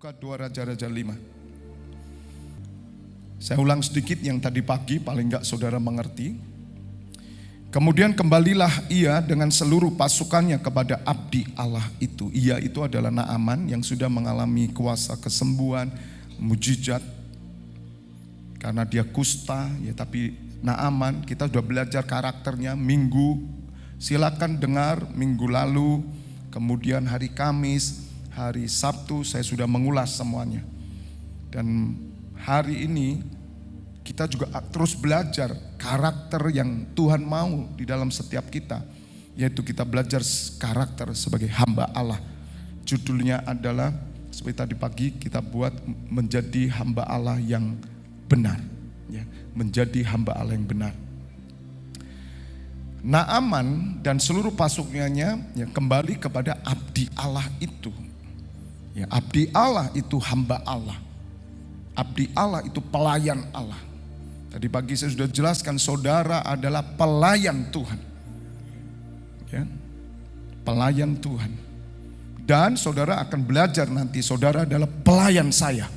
Buka 2 Raja-Raja 5. Saya ulang sedikit yang tadi pagi, paling enggak saudara mengerti. Kemudian kembalilah ia dengan seluruh pasukannya kepada abdi Allah itu. Ia itu adalah Naaman yang sudah mengalami kuasa kesembuhan, mujizat. Karena dia kusta, ya, tapi Naaman kita sudah belajar karakternya minggu. Silakan dengar minggu lalu, kemudian hari Kamis, hari Sabtu saya sudah mengulas semuanya. Dan hari ini kita juga terus belajar karakter yang Tuhan mau di dalam setiap kita. Yaitu kita belajar karakter sebagai hamba Allah. Judulnya adalah seperti tadi pagi kita buat menjadi hamba Allah yang benar, ya, menjadi hamba Allah yang benar. Naaman dan seluruh pasukannya ya, kembali kepada abdi Allah itu. Ya, abdi Allah itu hamba Allah. Abdi Allah itu pelayan Allah. Tadi pagi saya sudah jelaskan saudara adalah pelayan Tuhan. Ya, pelayan Tuhan. Dan saudara akan belajar nanti saudara adalah pelayan saya.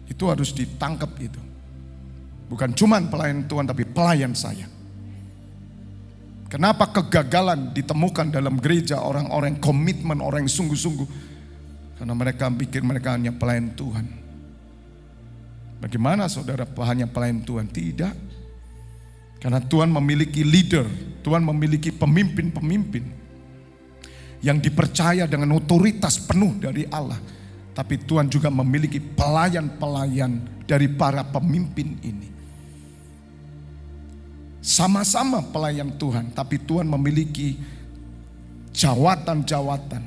Itu harus ditangkap itu. Bukan cuman pelayan Tuhan tapi pelayan saya. Kenapa kegagalan ditemukan dalam gereja orang-orang komitmen, orang yang sungguh-sungguh? Karena mereka pikir mereka hanya pelayan Tuhan. Bagaimana saudara hanya pelayan Tuhan? Tidak. Karena Tuhan memiliki leader, Tuhan memiliki pemimpin-pemimpin yang dipercaya dengan otoritas penuh dari Allah. Tapi Tuhan juga memiliki pelayan-pelayan dari para pemimpin ini. Sama-sama pelayan Tuhan, tapi Tuhan memiliki jawatan-jawatan.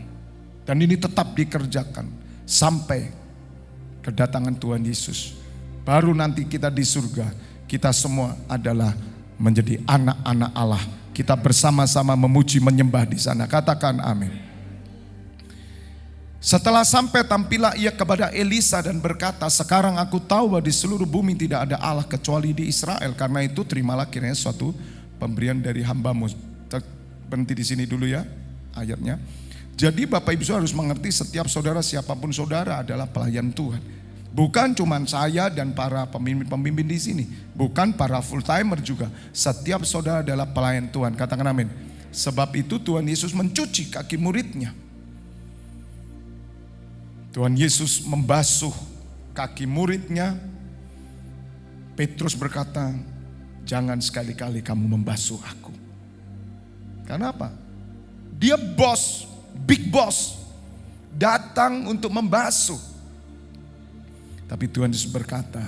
Dan ini tetap dikerjakan sampai kedatangan Tuhan Yesus. Baru nanti kita di surga, kita semua adalah menjadi anak-anak Allah. Kita bersama-sama memuji menyembah di sana. Katakan amin. Setelah sampai tampilah ia kepada Elisa dan berkata, sekarang aku tahu bahwa di seluruh bumi tidak ada Allah kecuali di Israel. Karena itu terimalah kiranya suatu pemberian dari hambamu. Berhenti di sini dulu ya ayatnya. Jadi Bapak Ibu harus mengerti setiap saudara siapapun saudara adalah pelayan Tuhan. Bukan cuma saya dan para pemimpin-pemimpin di sini. Bukan para full timer juga. Setiap saudara adalah pelayan Tuhan. Katakan amin. Sebab itu Tuhan Yesus mencuci kaki muridnya. Tuhan Yesus membasuh kaki muridnya. Petrus berkata, jangan sekali-kali kamu membasuh aku. Karena apa? Dia bos, big boss, datang untuk membasuh. Tapi Tuhan Yesus berkata,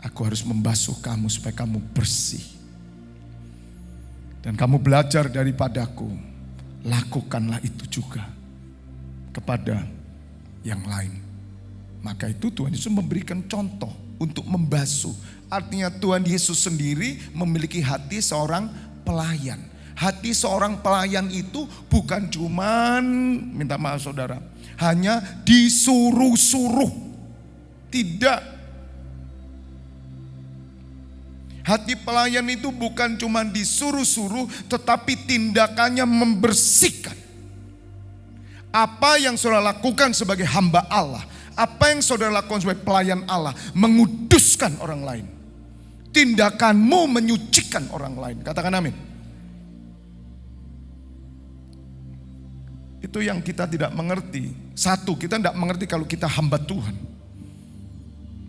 aku harus membasuh kamu supaya kamu bersih. Dan kamu belajar daripadaku, lakukanlah itu juga kepada yang lain. Maka itu Tuhan Yesus memberikan contoh untuk membasuh. Artinya Tuhan Yesus sendiri memiliki hati seorang pelayan. Hati seorang pelayan itu bukan cuman, minta maaf saudara, hanya disuruh-suruh. Tidak. Hati pelayan itu bukan cuman disuruh-suruh, tetapi tindakannya membersihkan. Apa yang saudara lakukan sebagai hamba Allah, apa yang saudara lakukan sebagai pelayan Allah, menguduskan orang lain. Tindakanmu menyucikan orang lain. Katakan amin. Itu yang kita tidak mengerti. Satu, kita tidak mengerti kalau kita hamba Tuhan.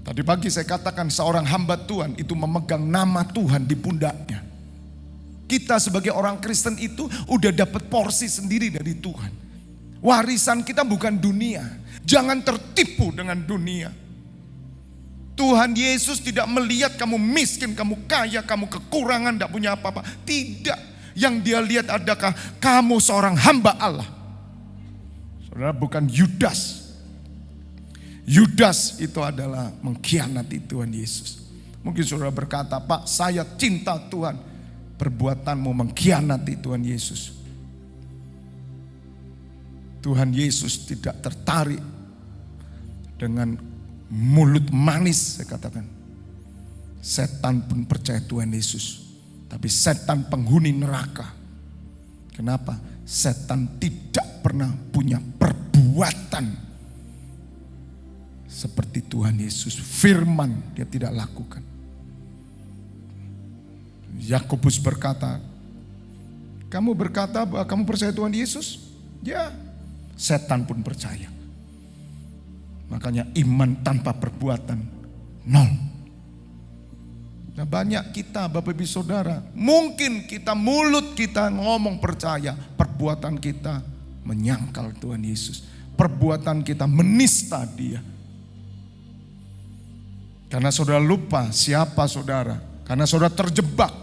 Tadi pagi saya katakan seorang hamba Tuhan itu memegang nama Tuhan di pundaknya. Kita sebagai orang Kristen itu udah dapat porsi sendiri dari Tuhan. Warisan kita bukan dunia. Jangan tertipu dengan dunia. Tuhan Yesus tidak melihat kamu miskin, kamu kaya, kamu kekurangan, tidak punya apa-apa. Tidak. Yang dia lihat adakah kamu seorang hamba Allah. Saudara, bukan Yudas. Yudas itu adalah mengkhianati Tuhan Yesus. Mungkin saudara berkata, Pak, saya cinta Tuhan. Perbuatanmu mengkhianati Tuhan Yesus. Tuhan Yesus tidak tertarik dengan mulut manis, saya katakan. Setan pun percaya Tuhan Yesus. Tapi setan penghuni neraka. Kenapa? Setan tidak pernah punya perbuatan perbuatan seperti Tuhan Yesus. Firman dia tidak lakukan. Yakobus berkata, kamu berkata bahwa kamu percaya Tuhan Yesus? Ya, setan pun percaya. Makanya iman tanpa perbuatan nol. Nah, banyak kita Bapak Ibu Saudara, mungkin kita mulut kita ngomong percaya, perbuatan kita menyangkal Tuhan Yesus. Perbuatan kita menista Dia. Karena saudara lupa siapa saudara. Karena saudara terjebak.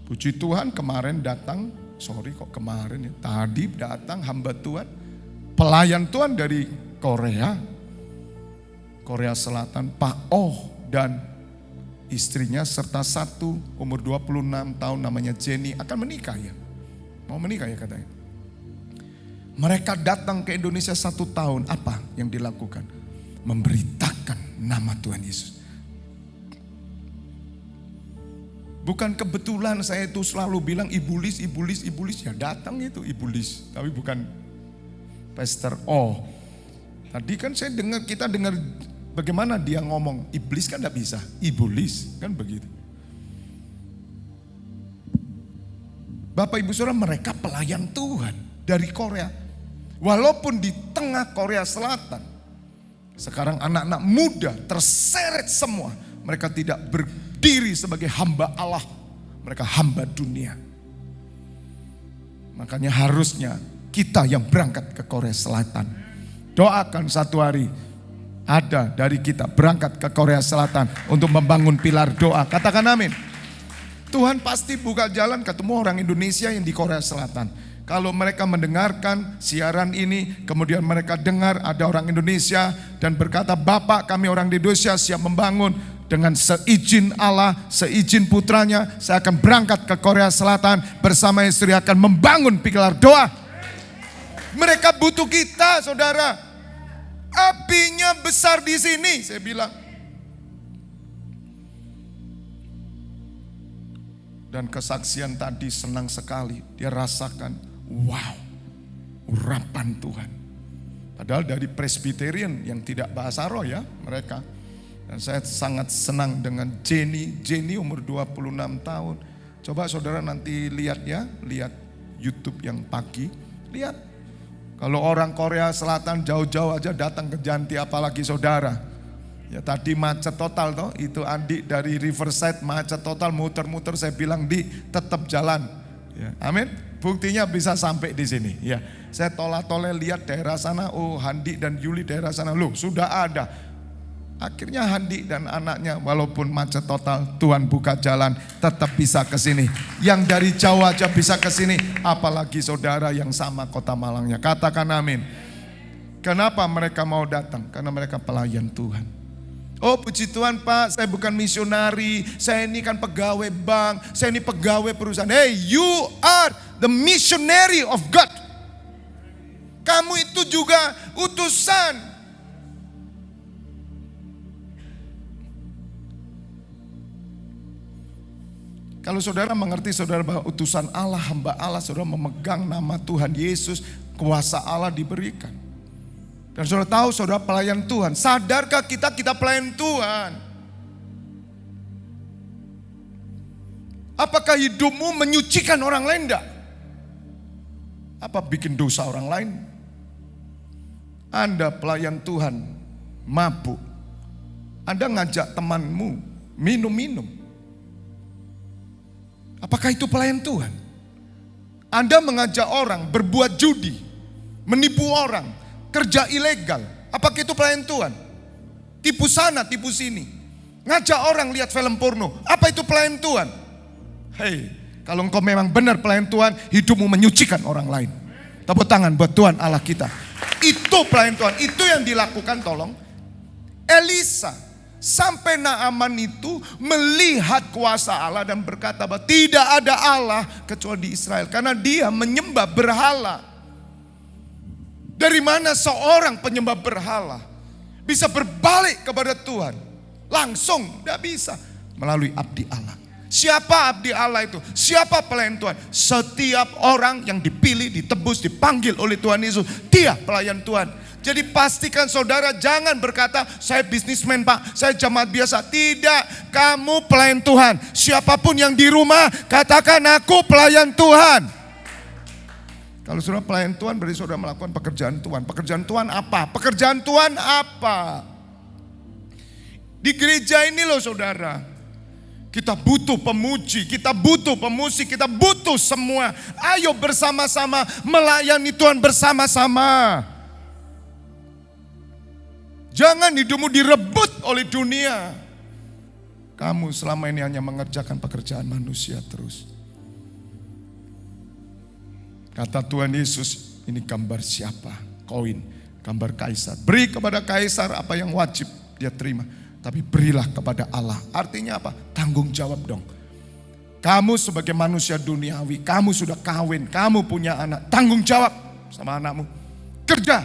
Puji Tuhan kemarin datang, tadi datang hamba Tuhan, pelayan Tuhan dari Korea Selatan, Pak Oh dan istrinya serta satu umur 26 tahun namanya Jenny akan menikah ya. Mau menikah ya katanya. Mereka datang ke Indonesia 1 tahun, apa yang dilakukan? Memberitakan nama Tuhan Yesus. Bukan kebetulan saya itu selalu bilang iblis, ya datang itu iblis. Tapi bukan Pastor Oh. Tadi kan kita dengar bagaimana dia ngomong, iblis kan tidak bisa, iblis kan begitu. Bapak Ibu Saudara, mereka pelayan Tuhan dari Korea. Walaupun di tengah Korea Selatan, sekarang anak-anak muda terseret semua. Mereka tidak berdiri sebagai hamba Allah, mereka hamba dunia. Makanya harusnya kita yang berangkat ke Korea Selatan, doakan satu hari ada dari kita berangkat ke Korea Selatan untuk membangun pilar doa. Katakan amin. Tuhan pasti buka jalan ketemu orang Indonesia yang di Korea Selatan. Kalau mereka mendengarkan siaran ini, kemudian mereka dengar ada orang Indonesia dan berkata, Bapak kami orang di Indonesia siap membangun. Dengan seizin Allah, seizin putranya, saya akan berangkat ke Korea Selatan bersama istri akan membangun pilar doa. Mereka butuh kita saudara. Apinya besar di sini, saya bilang. Dan kesaksian tadi senang sekali. Dia rasakan, wow, urapan Tuhan. Padahal dari Presbyterian yang tidak bahasa roh ya mereka. Dan saya sangat senang dengan Jenny umur 26 tahun. Coba saudara nanti lihat ya, lihat YouTube yang pagi. Lihat, kalau orang Korea Selatan jauh-jauh aja datang ke Janti, apalagi saudara. Ya tadi macet total toh, itu Andi dari Riverside macet total, muter-muter saya bilang di tetap jalan. Ya, amin. Buktinya bisa sampai di sini. Ya, saya tolak-tolak lihat daerah sana, oh Handi dan Yuli daerah sana, loh sudah ada. Akhirnya Handi dan anaknya walaupun macet total, Tuhan buka jalan tetap bisa ke sini. Yang dari jauh aja bisa ke sini, apalagi saudara yang sama kota Malangnya. Katakan amin. Kenapa mereka mau datang? Karena mereka pelayan Tuhan. Oh puji Tuhan Pak, saya bukan misionari, saya ini kan pegawai bank, saya ini pegawai perusahaan. Hey, you are the missionary of God. Kamu itu juga utusan. Kalau saudara mengerti saudara bahwa utusan Allah, hamba Allah, saudara memegang nama Tuhan Yesus, kuasa Allah diberikan. Dan saudara tahu saudara pelayan Tuhan. Sadarkah kita pelayan Tuhan? Apakah hidupmu menyucikan orang lain enggak? Apa bikin dosa orang lain? Anda pelayan Tuhan, mabuk. Anda ngajak temanmu minum-minum. Apakah itu pelayan Tuhan? Anda mengajak orang berbuat judi, menipu orang, kerja ilegal. Apakah itu pelayan Tuhan? Tipu sana, tipu sini. Ngajak orang lihat film porno. Apa itu pelayan Tuhan? Hei, kalau engkau memang benar pelayan Tuhan, hidupmu menyucikan orang lain. Tepuk tangan buat Tuhan Allah kita. Itu pelayan Tuhan, itu yang dilakukan tolong. Elisa sampai Naaman itu melihat kuasa Allah dan berkata bahwa tidak ada Allah kecuali di Israel. Karena dia menyembah berhala. Dari mana seorang penyembah berhala bisa berbalik kepada Tuhan? Langsung, tidak bisa. Melalui abdi Allah. Siapa abdi Allah itu? Siapa pelayan Tuhan? Setiap orang yang dipilih, ditebus, dipanggil oleh Tuhan Yesus, dia pelayan Tuhan. Jadi pastikan saudara jangan berkata, saya bisnismen Pak, saya jemaat biasa. Tidak, kamu pelayan Tuhan. Siapapun yang di rumah, katakan aku pelayan Tuhan. Kalau saudara pelayan Tuhan, berarti saudara melakukan pekerjaan Tuhan. Pekerjaan Tuhan apa? Pekerjaan Tuhan apa? Di gereja ini loh saudara, kita butuh pemuji, kita butuh pemusik, kita butuh semua. Ayo bersama-sama melayani Tuhan bersama-sama. Jangan hidupmu direbut oleh dunia. Kamu selama ini hanya mengerjakan pekerjaan manusia terus. Kata Tuhan Yesus, ini gambar siapa? Koin, gambar kaisar. Beri kepada kaisar apa yang wajib dia terima. Tapi berilah kepada Allah. Artinya apa? Tanggung jawab dong. Kamu sebagai manusia duniawi, kamu sudah kawin, kamu punya anak. Tanggung jawab sama anakmu. Kerja.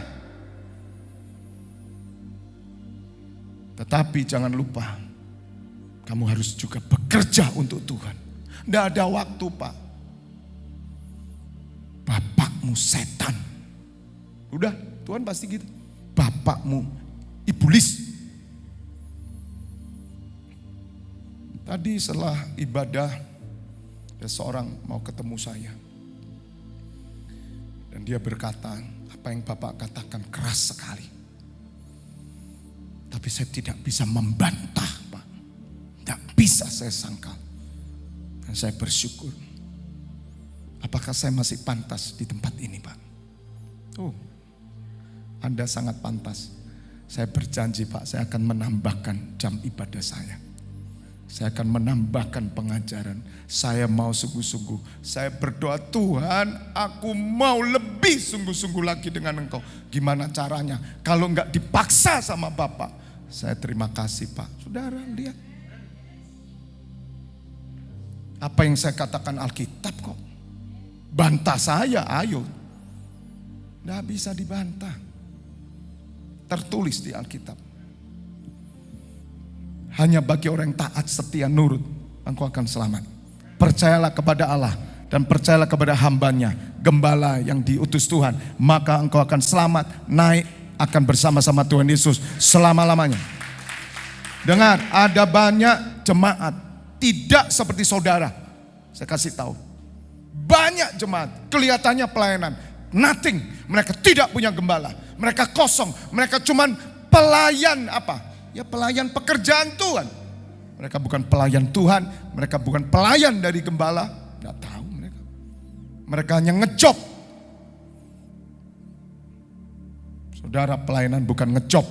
Tetapi jangan lupa, kamu harus juga bekerja untuk Tuhan. Tidak ada waktu Pak. Bapakmu setan. Udah, Tuhan pasti gitu. Bapakmu iblis. Tadi setelah ibadah, ada seorang mau ketemu saya. Dan dia berkata, apa yang Bapak katakan keras sekali. Tapi saya tidak bisa membantah Pak. Tidak bisa saya sangkal. Dan saya bersyukur. Apakah saya masih pantas di tempat ini Pak? Oh, Anda sangat pantas. Saya berjanji Pak, saya akan menambahkan jam ibadah saya. Saya akan menambahkan pengajaran. Saya mau sungguh-sungguh. Saya berdoa, Tuhan aku mau lebih sungguh-sungguh lagi dengan Engkau. Gimana caranya? Kalau enggak dipaksa sama Bapak. Saya terima kasih Pak. Saudara lihat. Apa yang saya katakan Alkitab kok. Bantah saya, ayo. Enggak bisa dibantah. Tertulis di Alkitab. Hanya bagi orang yang taat, setia, nurut, engkau akan selamat. Percayalah kepada Allah dan percayalah kepada hambanya, gembala yang diutus Tuhan. Maka engkau akan selamat, naik, akan bersama-sama Tuhan Yesus selama-lamanya. Dengar, ada banyak jemaat tidak seperti saudara. Saya kasih tahu. Banyak jemaat kelihatannya pelayanan, nothing. Mereka tidak punya gembala, mereka kosong, mereka cuman pelayan apa? Ya pelayan pekerjaan Tuhan. Mereka bukan pelayan Tuhan, mereka bukan pelayan dari gembala. Tidak tahu mereka. Mereka hanya ngejob. Saudara, pelayanan bukan ngejob.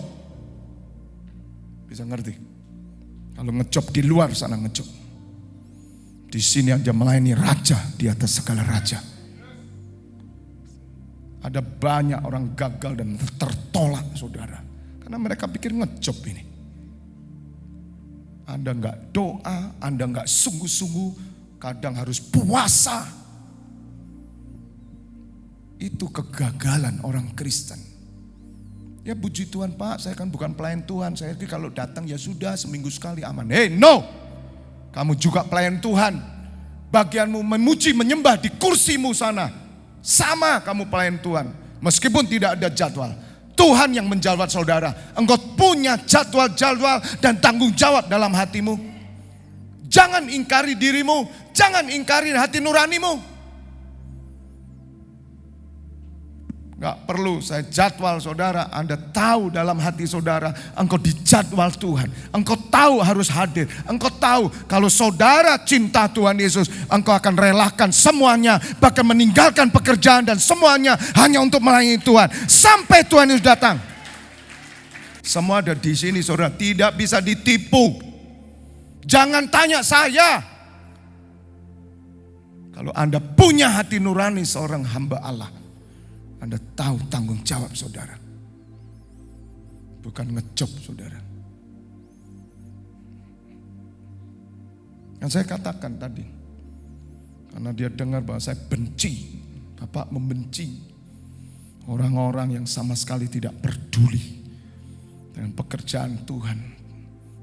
Bisa ngerti? Kalau ngejob di luar sana ngejob. Di sini aja melayani raja di atas segala raja. Ada banyak orang gagal dan tertolak saudara. Karena mereka pikir ngejob ini. Anda enggak doa, Anda enggak sungguh-sungguh, kadang harus puasa. Itu kegagalan orang Kristen. Ya puji Tuhan Pak, saya kan bukan pelayan Tuhan. Saya kalau datang ya sudah seminggu sekali aman. Hey no, kamu juga pelayan Tuhan. Bagianmu memuji, menyembah di kursimu sana. Sama kamu pelayan Tuhan. Meskipun tidak ada jadwal. Tuhan yang menjawab saudara. Engkau punya jadwal-jadwal dan tanggung jawab dalam hatimu. Jangan ingkari dirimu. Jangan ingkari hati nuranimu. Gak perlu saya jadwal saudara. Anda tahu dalam hati saudara. Engkau dijadwal Tuhan. Engkau tahu harus hadir. Engkau tahu kalau saudara cinta Tuhan Yesus. Engkau akan relakan semuanya. Bahkan meninggalkan pekerjaan dan semuanya. Hanya untuk melayani Tuhan. Sampai Tuhan Yesus datang. Semua ada di sini saudara. Tidak bisa ditipu. Jangan tanya saya. Kalau Anda punya hati nurani seorang hamba Allah. Anda tahu tanggung jawab saudara. Bukan ngejob saudara. Yang saya katakan tadi. Karena dia dengar bahwa saya benci. Bapak membenci. Orang-orang yang sama sekali tidak peduli. Dengan pekerjaan Tuhan.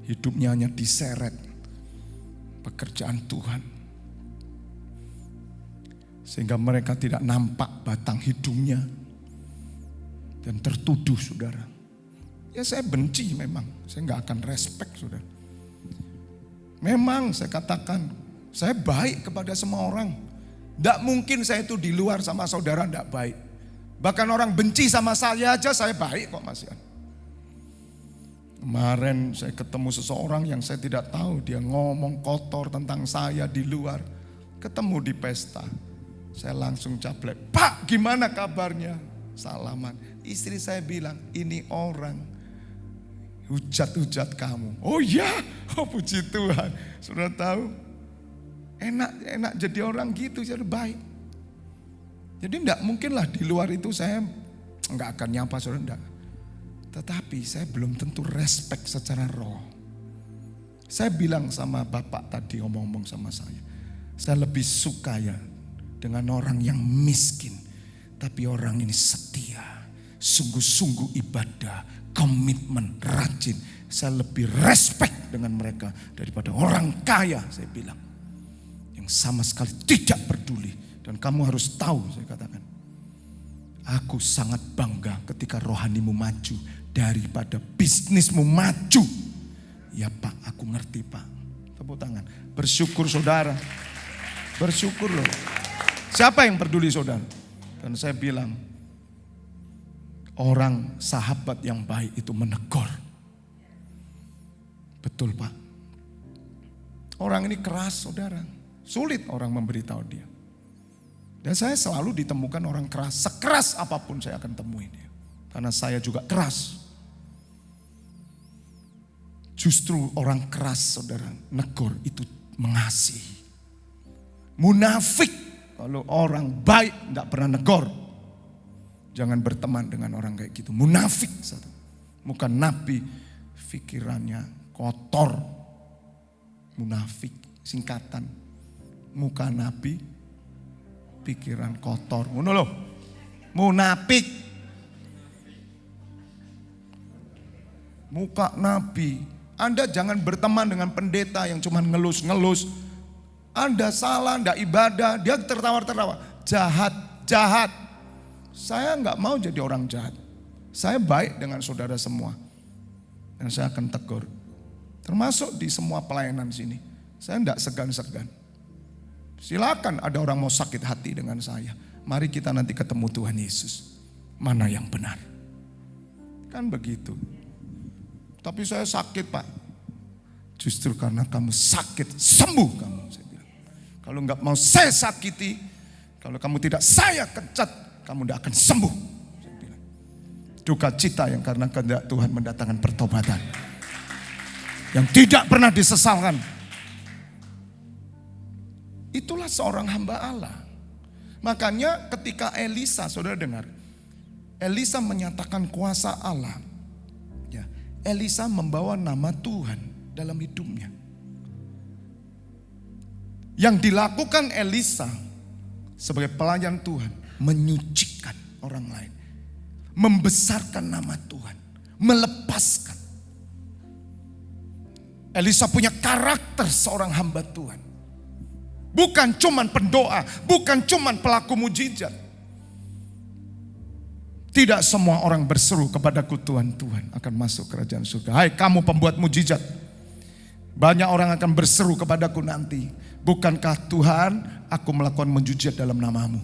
Hidupnya hanya diseret. pekerjaan Tuhan. Sehingga mereka tidak nampak batang hidungnya dan tertuduh, saudara. Ya saya benci memang, saya nggak akan respect, saudara. Memang saya katakan, saya baik kepada semua orang. Tidak mungkin saya itu di luar sama saudara tidak baik. Bahkan orang benci sama saya aja saya baik kok, Mas Yan. Kemarin saya ketemu seseorang yang saya tidak tahu, dia ngomong kotor tentang saya di luar. Ketemu di pesta, saya langsung caplek, "Pak, gimana kabarnya?" Salaman. Istri saya bilang, "Ini orang hujat-hujat kamu." Oh ya, oh puji Tuhan. Sudah tahu, enak jadi orang gitu, jadi baik. Jadi enggak mungkinlah di luar itu saya enggak akan nyapa saudara, enggak. Tetapi saya belum tentu respect secara roh. Saya bilang sama Bapak tadi, ngomong-ngomong sama saya lebih suka ya dengan orang yang miskin, tapi orang ini setia, sungguh-sungguh ibadah, komitmen, rajin. Saya lebih respect dengan mereka daripada orang kaya, saya bilang, yang sama sekali tidak peduli. Dan kamu harus tahu, saya katakan, aku sangat bangga ketika rohanimu maju daripada bisnismu maju. Ya Pak, aku ngerti Pak. Tepuk tangan. Bersyukur saudara. Bersyukur loh. Siapa yang peduli saudara? Dan saya bilang, orang sahabat yang baik itu menegur. Betul Pak. Orang ini keras saudara. Sulit orang memberitahu dia. Dan saya selalu ditemukan orang keras. Sekeras apapun saya akan temuin dia. Karena saya juga keras. Justru orang keras saudara, negor itu mengasihi. Munafik kalau orang baik tidak pernah negor. Jangan berteman dengan orang kayak gitu. Munafik saudara. Bukan nabi, pikirannya kotor. Munafik singkatan. Muka nabi, pikiran kotor. Ngono loh. Munafik. Muka nabi. Anda jangan berteman dengan pendeta yang cuma ngelus-ngelus. Anda salah, tidak ibadah, dia tertawa-tertawa. Jahat. Saya nggak mau jadi orang jahat. Saya baik dengan saudara semua. Dan saya akan tegur. Termasuk di semua pelayanan sini. Saya tidak segan-segan. Silakan ada orang mau sakit hati dengan saya. Mari kita nanti ketemu Tuhan Yesus. Mana yang benar? Kan begitu. Tapi saya sakit Pak. Justru karena kamu sakit, sembuh kamu. Saya bilang. Kalau enggak mau saya sakiti, kalau kamu tidak saya kecat, kamu tidak akan sembuh. Saya bilang. Duka cita yang karena kehendak Tuhan mendatangkan pertobatan. Yang tidak pernah disesalkan. Itulah seorang hamba Allah. Makanya ketika Elisa, saudara dengar. Elisa menyatakan kuasa Allah. Elisa membawa nama Tuhan dalam hidupnya. Yang dilakukan Elisa sebagai pelayan Tuhan, menyucikan orang lain. Membesarkan nama Tuhan. Melepaskan. Elisa punya karakter seorang hamba Tuhan. Bukan cuman pendoa, bukan cuman pelaku mujizat. Tidak semua orang berseru kepadaku Tuhan akan masuk kerajaan surga. Hai kamu pembuat mujizat. Banyak orang akan berseru kepadaku nanti. Bukankah Tuhan aku melakukan mujizat dalam namamu?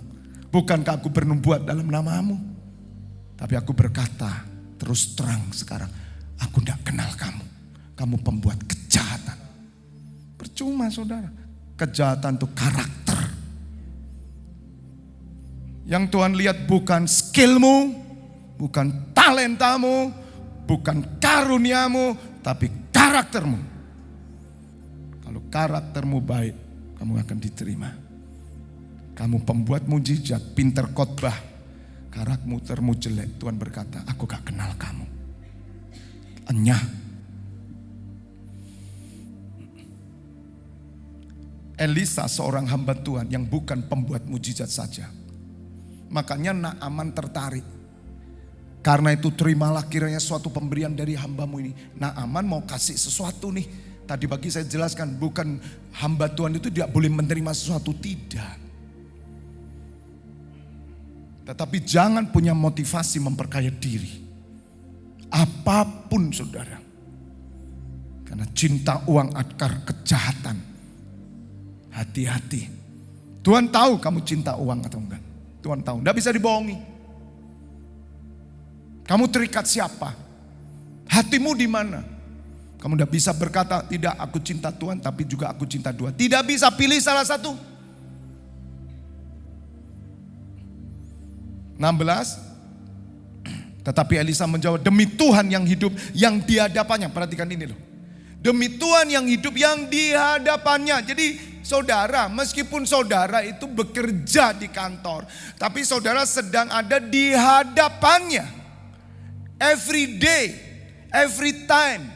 Bukankah aku bernubuat dalam namamu? Tapi aku berkata terus terang sekarang. Aku tidak kenal kamu. Kamu pembuat kejahatan. Percuma saudara. Kejahatan itu karakter. Yang Tuhan lihat bukan skillmu, bukan talentamu, bukan karuniamu, tapi karaktermu. Kalau karaktermu baik, kamu akan diterima. Kamu pembuat mujizat, pinter khotbah, karaktermu jelek. Tuhan berkata, aku gak kenal kamu. Enyah. Elisa seorang hamba Tuhan yang bukan pembuat mujizat saja. Makanya Naaman tertarik. Karena itu terimalah kiranya suatu pemberian dari hambamu ini. Naaman mau kasih sesuatu nih. Tadi pagi saya jelaskan, bukan hamba Tuhan itu tidak boleh menerima sesuatu, tidak. Tetapi jangan punya motivasi memperkaya diri. Apapun saudara. Karena cinta uang akar kejahatan. Hati-hati. Tuhan tahu kamu cinta uang atau enggak. Tuhan tahu, enggak bisa dibohongi. Kamu terikat siapa? Hatimu di mana? Kamu enggak bisa berkata, tidak aku cinta Tuhan tapi juga aku cinta dua. Tidak bisa, pilih salah satu. 16. Tetapi Elisa menjawab, demi Tuhan yang hidup yang di hadapannya. Perhatikan ini loh. Demi Tuhan yang hidup yang di hadapannya. Jadi saudara, meskipun saudara itu bekerja di kantor, tapi saudara sedang ada di hadapannya. Every day, every time.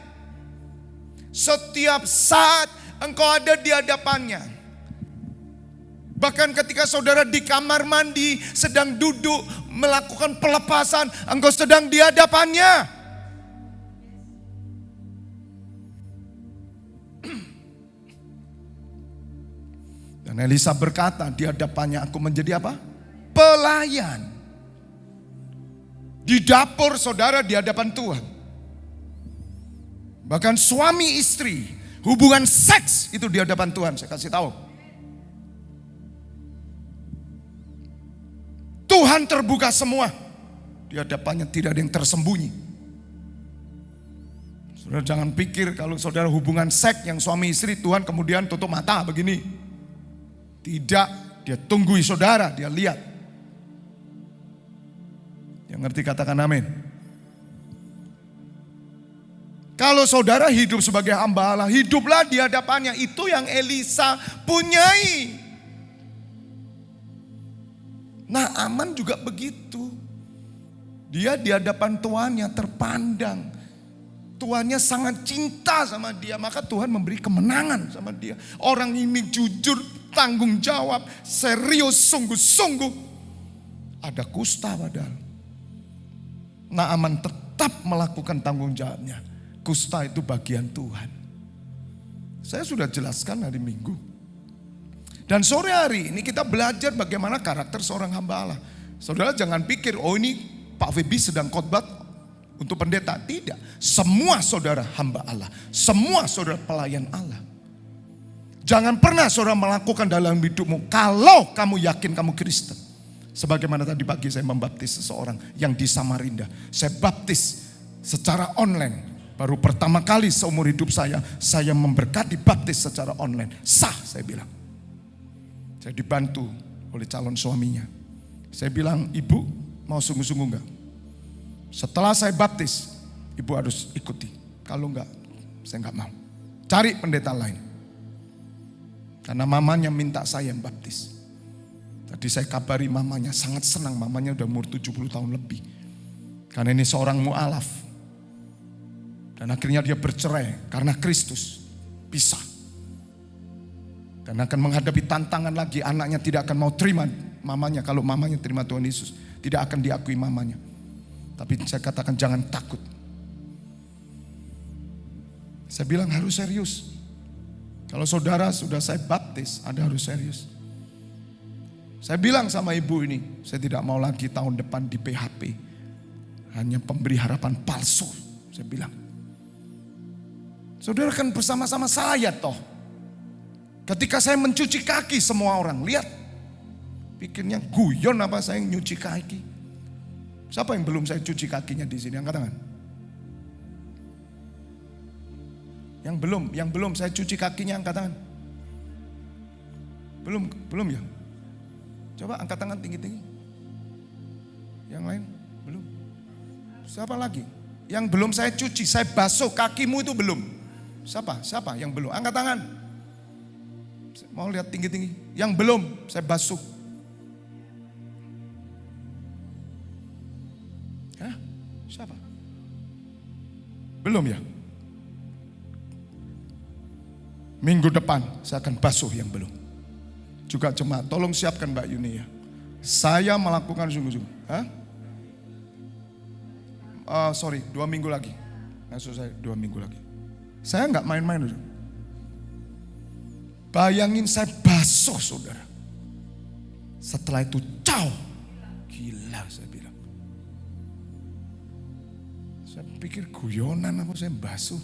Setiap saat engkau ada di hadapannya. Bahkan ketika saudara di kamar mandi sedang duduk melakukan pelepasan, engkau sedang di hadapannya. Dan Elisa berkata, di hadapannya aku menjadi apa? Pelayan. Di dapur saudara di hadapan Tuhan. Bahkan suami istri, hubungan seks itu di hadapan Tuhan, saya kasih tahu. Tuhan terbuka semua. Di hadapannya tidak ada yang tersembunyi. Saudara jangan pikir kalau saudara hubungan seks yang suami istri, Tuhan kemudian tutup mata begini. Tidak, dia tunggui saudara, dia lihat. Yang ngerti katakan amin. Kalau saudara hidup sebagai hamba Allah, hiduplah di hadapannya. Itu yang Elisa punyai. Naaman juga begitu. Dia di hadapan tuannya terpandang. Tuannya sangat cinta sama dia, maka Tuhan memberi kemenangan sama dia. Orang ini jujur, tanggung jawab, serius, sungguh-sungguh. Ada kusta padahal. Naaman tetap melakukan tanggung jawabnya. Kusta itu bagian Tuhan. Saya sudah jelaskan hari Minggu. Dan sore hari ini kita belajar bagaimana karakter seorang hamba Allah. Saudara jangan pikir, oh ini Pak Febi sedang khotbah untuk pendeta. Tidak, semua saudara hamba Allah. Semua saudara pelayan Allah. Jangan pernah saudara melakukan dalam hidupmu kalau kamu yakin kamu Kristen. Sebagaimana tadi pagi saya membaptis seseorang yang di Samarinda. Saya baptis secara online. Baru pertama kali seumur hidup saya memberkati baptis secara online. Sah, saya bilang. Saya dibantu oleh calon suaminya. Saya bilang, ibu mau sungguh-sungguh enggak? Setelah saya baptis, ibu harus ikuti. Kalau enggak, saya enggak mau. Cari pendeta lain. Karena mamanya minta saya yang baptis. Tadi saya kabari mamanya, sangat senang. Mamanya udah umur 70 tahun lebih. Karena ini seorang mu'alaf. Dan akhirnya dia bercerai karena Kristus. Pisah. Dan akan menghadapi tantangan lagi. Anaknya tidak akan mau terima mamanya. Kalau mamanya terima Tuhan Yesus, tidak akan diakui mamanya. Tapi saya katakan jangan takut. Saya bilang harus serius. Kalau saudara sudah saya baptis, Anda harus serius. Saya bilang sama ibu ini, saya tidak mau lagi tahun depan di PHP. Hanya pemberi harapan palsu. Saya bilang. Saudara kan bersama-sama saya toh. Ketika saya mencuci kaki semua orang, lihat. Pikirnya guyon apa saya nyuci kaki. Siapa yang belum saya cuci kakinya di sini? Angkat tangan. Yang belum saya cuci kakinya angkat tangan. Belum ya? Coba angkat tangan tinggi-tinggi. Yang lain belum. Siapa lagi? Yang belum saya cuci, saya basuh kakimu itu belum. Siapa yang belum? Angkat tangan. Mau lihat tinggi-tinggi. Yang belum saya basuh. Hah? Siapa? Belum ya? Minggu depan saya akan basuh yang belum. Juga jemaat, tolong siapkan Mbak Yuni ya. Saya melakukan sungguh-sungguh. Hah? 2 minggu lagi. Maksud saya 2 minggu lagi. Saya nggak main-main. Bayangin saya basuh saudara. Setelah itu caw. Gila saya bilang. Saya pikir guyonan apa saya basuh.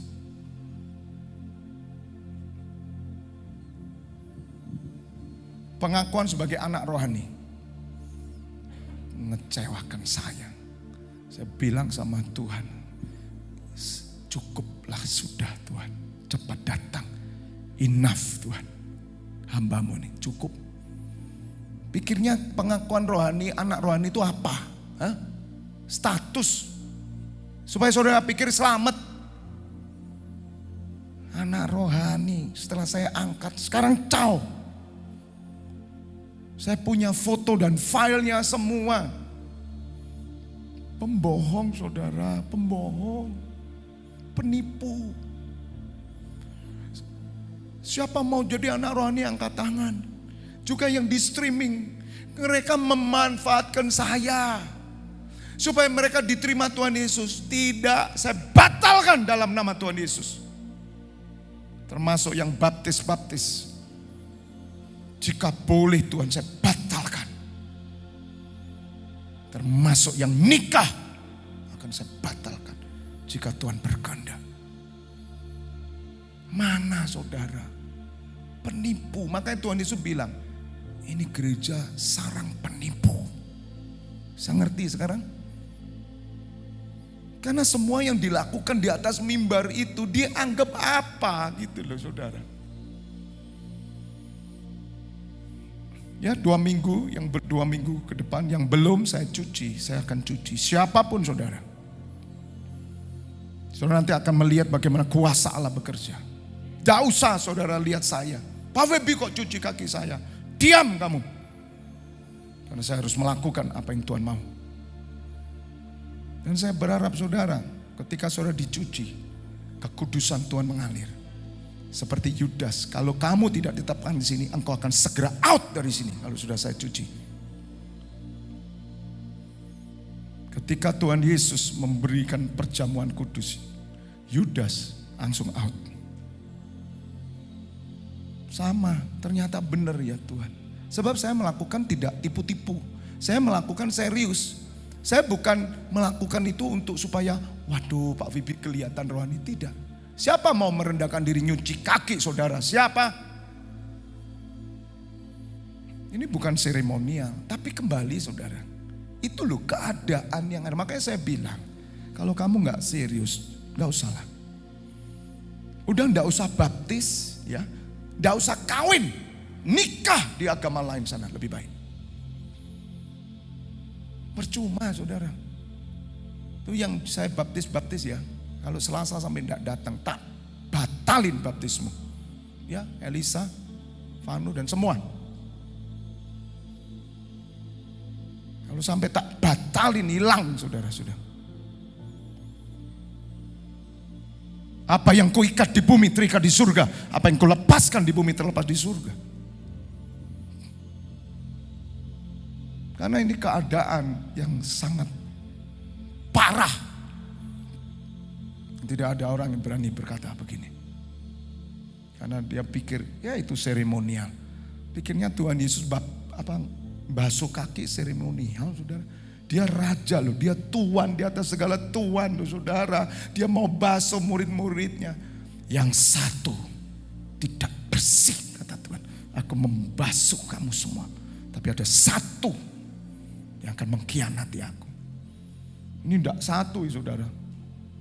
Pengakuan sebagai anak rohani mengecewakan saya. Saya bilang sama Tuhan, cukuplah sudah Tuhan, cepat datang. Enough Tuhan, hambamu nih cukup. Pikirnya pengakuan rohani, anak rohani itu apa? Hah? Status. Supaya saudara pikir selamat. Anak rohani setelah saya angkat, sekarang caw. Saya punya foto dan filenya semua. Pembohong saudara, pembohong. Penipu. Siapa mau jadi anak rohani angkat tangan. Juga yang di streaming. Mereka memanfaatkan saya. Supaya mereka diterima Tuhan Yesus. Tidak, saya batalkan dalam nama Tuhan Yesus. Termasuk yang baptis-baptis. Jika boleh Tuhan saya batalkan. Termasuk yang nikah akan saya batalkan. Jika Tuhan berkehendak. Mana saudara? Penipu. Makanya Tuhan Yesus bilang, ini gereja sarang penipu. Saya ngerti sekarang? Karena semua yang dilakukan di atas mimbar itu dianggap apa gitu loh saudara. Ya 2 minggu, yang 2 minggu ke depan yang belum saya cuci, saya akan cuci. Siapapun saudara. Saudara nanti akan melihat bagaimana kuasa Allah bekerja. Tidak usah saudara lihat saya. Pak Febi kok cuci kaki saya. Diam kamu. Karena saya harus melakukan apa yang Tuhan mau. Dan saya berharap saudara, ketika saudara dicuci, kekudusan Tuhan mengalir. Seperti Yudas, kalau kamu tidak ditetapkan di sini, engkau akan segera out dari sini kalau sudah saya cuci. Ketika Tuhan Yesus memberikan perjamuan kudus, Yudas langsung out. Sama, ternyata benar ya Tuhan. Sebab saya melakukan tidak tipu-tipu. Saya melakukan serius. Saya bukan melakukan itu untuk supaya, waduh Pak Vibi kelihatan rohani. Tidak. Siapa mau merendahkan diri nyuci kaki saudara? Siapa? Ini bukan seremonial, tapi kembali saudara. Itu loh keadaan yang ada. Makanya saya bilang, kalau kamu gak serius, gak usah lah. Udah gak usah baptis, ya, gak usah kawin, nikah di agama lain sana lebih baik. Percuma saudara. Itu yang saya baptis ya. Kalau Selasa sampai tidak datang, tak batalin baptismu. Ya, Elisa, Vanu dan semua. Kalau sampai tak batalin, hilang saudara sudah. Apa yang kau ikat di bumi terikat di surga. Apa yang kau lepaskan di bumi terlepas di surga. Karena ini keadaan yang sangat parah. Tidak ada orang yang berani berkata begini. Karena dia pikir, ya itu seremonial. Pikirnya Tuhan Yesus basuh kaki seremonial, saudara. Dia raja loh, dia tuan di atas segala tuan loh, saudara. Dia mau basuh murid-muridnya. Yang satu tidak bersih, kata Tuhan. Aku membasuh kamu semua. Tapi ada satu yang akan mengkhianati aku. Ini tidak satu ya saudara.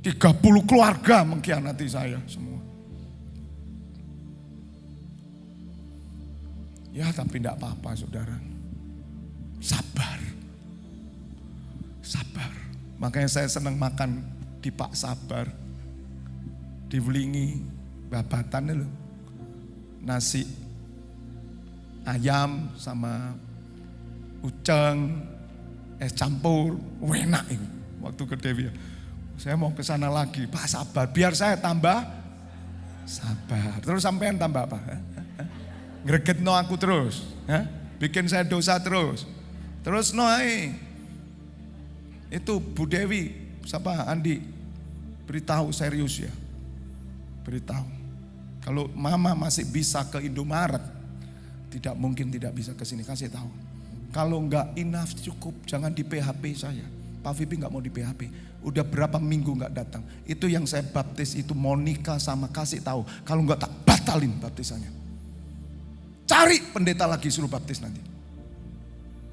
30 keluarga mengkhianati saya semua. Ya tapi tidak apa-apa saudara. Sabar. Sabar. Makanya saya senang makan di Pak Sabar. Di Wlingi, babatan loh. Nasi ayam sama uceng, es campur, enak itu. Waktu ke Dewi. Saya mau ke sana lagi, Pak sabar, biar saya tambah sabar. Terus sampean tambah apa? Gregetno aku terus, bikin saya dosa terus. Terus itu Bu Dewi, siapa Andi, beritahu serius ya, beritahu. Kalau mama masih bisa ke Indomaret, tidak mungkin tidak bisa ke sini. Kasih tahu. Kalau enggak enough cukup, jangan di PHP saya. Pak Vipi enggak mau di PHP. Udah berapa minggu enggak datang. Itu yang saya baptis itu Monica sama kasih tahu. Kalau enggak tak batalin baptisannya. Cari pendeta lagi suruh baptis nanti.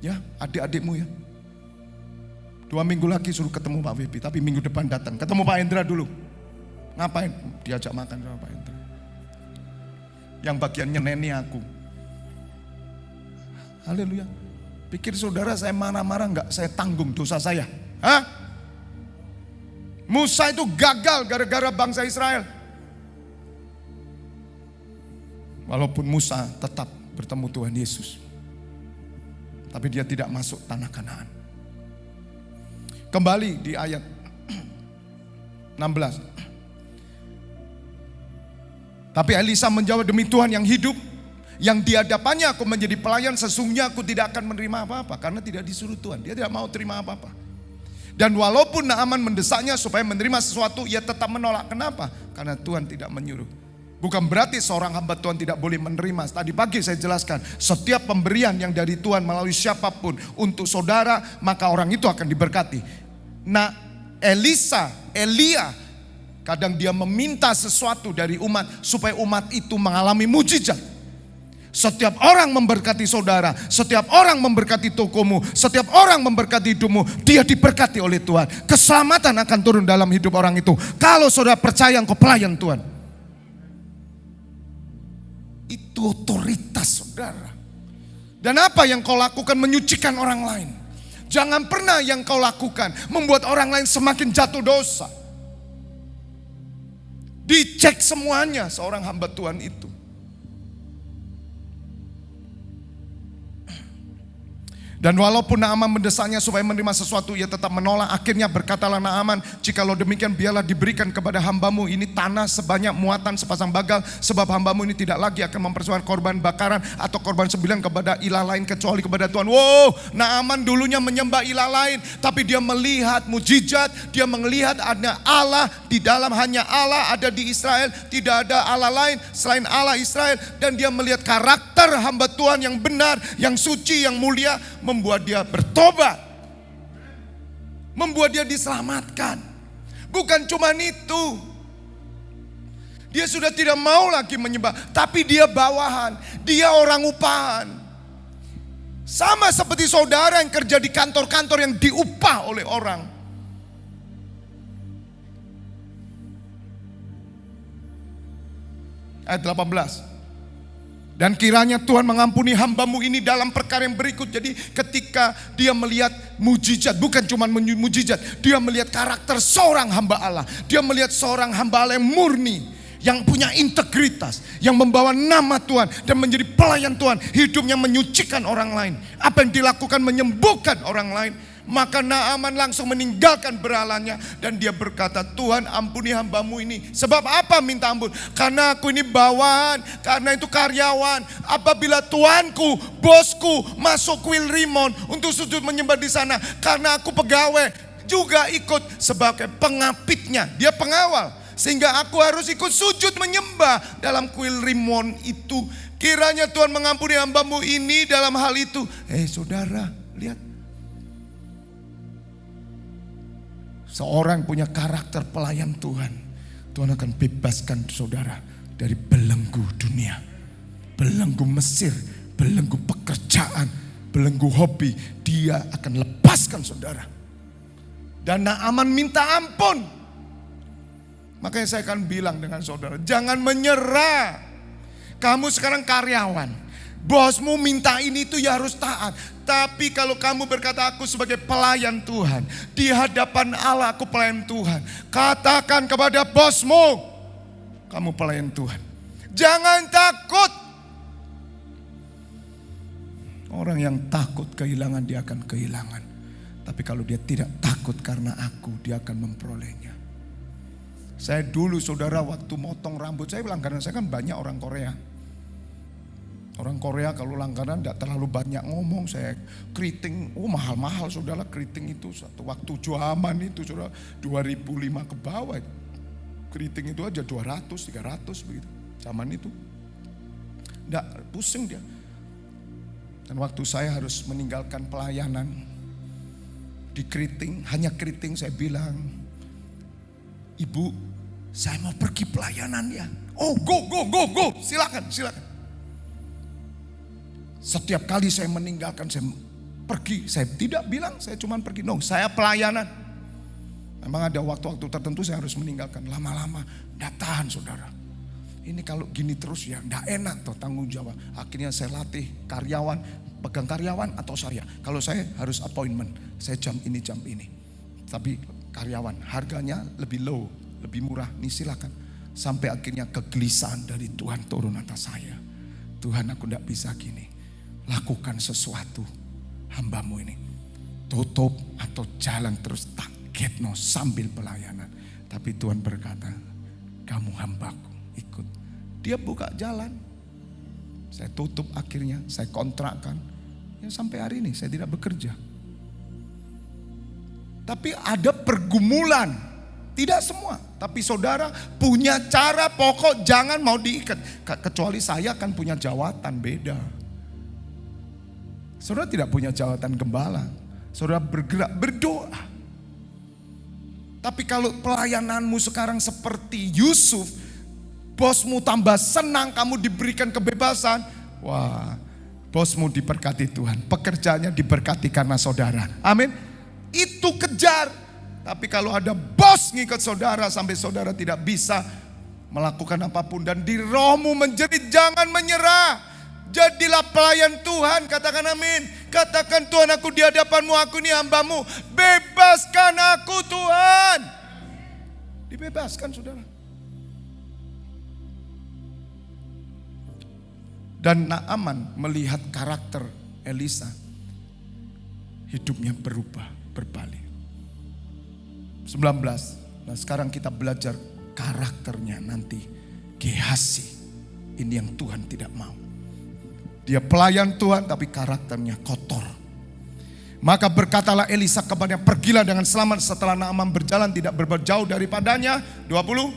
Ya, adik-adikmu ya. 2 minggu lagi suruh ketemu Pak Vipi, tapi minggu depan datang. Ketemu Pak Hendra dulu. Ngapain? Diajak makan sama Pak Hendra. Yang bagiannya neni aku. Haleluya. Pikir saudara saya marah-marah enggak saya tanggung dosa saya? Hah? Musa itu gagal gara-gara bangsa Israel. Walaupun Musa tetap bertemu Tuhan Yesus. Tapi dia tidak masuk tanah Kanaan. Kembali di ayat 16. Tapi Elisa menjawab, demi Tuhan yang hidup, yang di hadapannya aku menjadi pelayan, sesungguhnya aku tidak akan menerima apa-apa. Karena tidak disuruh Tuhan, dia tidak mau terima apa-apa. Dan walaupun Naaman mendesaknya supaya menerima sesuatu, ia tetap menolak. Kenapa? Karena Tuhan tidak menyuruh. Bukan berarti seorang hamba Tuhan tidak boleh menerima. Tadi pagi saya jelaskan, setiap pemberian yang dari Tuhan melalui siapapun untuk saudara, maka orang itu akan diberkati. Nah, Elia, kadang dia meminta sesuatu dari umat supaya umat itu mengalami mujizat. Setiap orang memberkati saudara, setiap orang memberkati tokomu, setiap orang memberkati hidupmu, dia diberkati oleh Tuhan. Keselamatan akan turun dalam hidup orang itu. Kalau saudara percaya engkau pelayan Tuhan. Itu otoritas saudara. Dan apa yang kau lakukan menyucikan orang lain. Jangan pernah yang kau lakukan membuat orang lain semakin jatuh dosa. Dicek semuanya seorang hamba Tuhan itu. Dan walaupun Naaman mendesaknya supaya menerima sesuatu, ia tetap menolak. Akhirnya berkatalah Naaman, jikalau demikian biarlah diberikan kepada hambamu ini tanah sebanyak muatan sepasang bagal. Sebab hambamu ini tidak lagi akan mempersembahkan korban bakaran atau korban sembilan kepada ilah lain kecuali kepada Tuhan. Wow, Naaman dulunya menyembah ilah lain, tapi dia melihat mujizat, dia melihat ada Allah di dalam, hanya Allah ada di Israel, tidak ada Allah lain selain Allah Israel. Dan dia melihat karakter hamba Tuhan yang benar, yang suci, yang mulia, membuat dia bertobat, membuat dia diselamatkan. Bukan cuma itu, dia sudah tidak mau lagi menyembah, tapi dia bawahan, dia orang upahan. Sama seperti saudara yang kerja di kantor-kantor yang diupah oleh orang. Ayat 18. Dan kiranya Tuhan mengampuni hambamu ini dalam perkara yang berikut. Jadi ketika dia melihat mujizat, bukan cuma mujizat, dia melihat karakter seorang hamba Allah. Dia melihat seorang hamba Allah yang murni, yang punya integritas, yang membawa nama Tuhan dan menjadi pelayan Tuhan. Hidupnya menyucikan orang lain. Apa yang dilakukan menyembuhkan orang lain. Maka Naaman langsung meninggalkan berhalanya dan dia berkata, Tuhan ampuni hambamu ini. Sebab apa minta ampun? Karena aku ini bawahan, karena itu karyawan. Apabila tuanku, bosku masuk kuil Rimon untuk sujud menyembah di sana, karena aku pegawai juga ikut sebagai pengapitnya. Dia pengawal, sehingga aku harus ikut sujud menyembah dalam kuil Rimon itu. Kiranya Tuhan mengampuni hambamu ini dalam hal itu. Saudara, lihat. Seorang punya karakter pelayan Tuhan, Tuhan akan bebaskan saudara dari belenggu dunia, belenggu Mesir, belenggu pekerjaan, belenggu hobi. Dia akan lepaskan saudara. Dan Naaman minta ampun. Makanya saya akan bilang dengan saudara, jangan menyerah. Kamu sekarang karyawan, bosmu minta ini itu ya harus taat. Tapi kalau kamu berkata aku sebagai pelayan Tuhan, di hadapan Allah aku pelayan Tuhan, katakan kepada bosmu, kamu pelayan Tuhan. Jangan takut. Orang yang takut kehilangan, dia akan kehilangan. Tapi kalau dia tidak takut karena aku, dia akan memperolehnya. Saya dulu saudara waktu motong rambut, saya bilang karena saya kan banyak orang Korea. Orang Korea kalau langganan tidak terlalu banyak ngomong, saya keriting, mahal-mahal saudara keriting itu. Satu waktu zaman itu saudara 2005 ke bawah. Keriting itu aja 200, 300 begitu. Zaman itu. Enggak, pusing dia. Dan waktu saya harus meninggalkan pelayanan di Keriting, hanya Keriting, saya bilang, Ibu, saya mau pergi pelayanan ya. Oh, go, silakan. Setiap kali saya meninggalkan, saya pergi. Saya tidak bilang saya cuma pergi. No, saya pelayanan. Memang ada waktu-waktu tertentu saya harus meninggalkan. Lama-lama, enggak tahan saudara. Ini kalau gini terus ya enggak enak tuh tanggung jawab. Akhirnya saya latih karyawan, pegang karyawan atau saya. Kalau saya harus appointment, saya jam ini. Tapi karyawan harganya lebih low, lebih murah, nih silakan. Sampai akhirnya kegelisahan dari Tuhan turun atas saya. Tuhan, aku enggak bisa gini. Lakukan sesuatu, hambamu ini. Tutup atau jalan terus tak getno sambil pelayanan. Tapi Tuhan berkata, kamu hambaku, ikut. Dia buka jalan. Saya tutup akhirnya, saya kontrakkan. Ya sampai hari ini saya tidak bekerja. Tapi ada pergumulan. Tidak semua. Tapi saudara punya cara pokok, jangan mau diikat. Kecuali saya kan punya jawatan beda. Saudara tidak punya jawatan gembala. Saudara bergerak berdoa. Tapi kalau pelayananmu sekarang seperti Yusuf, bosmu tambah senang, kamu diberikan kebebasan. Wah, bosmu diberkati Tuhan, pekerjaannya diberkati karena saudara. Amin. Itu kejar. Tapi kalau ada bos ngikat saudara sampai saudara tidak bisa melakukan apapun dan di rohmu menjerit, jangan menyerah. Jadilah pelayan Tuhan, katakan amin. Katakan, Tuhan, aku di hadapanmu, aku ini hambamu. Bebaskan aku Tuhan. Dibebaskan saudara. Dan Naaman melihat karakter Elisa, hidupnya berubah, berbalik. 19. Nah sekarang kita belajar karakternya nanti. Gehazi, ini yang Tuhan tidak mau. Dia pelayan Tuhan tapi karakternya kotor. Maka berkatalah Elisa kepadanya, pergilah dengan selamat. Setelah Naaman berjalan tidak berbuat jauh daripadanya. 20.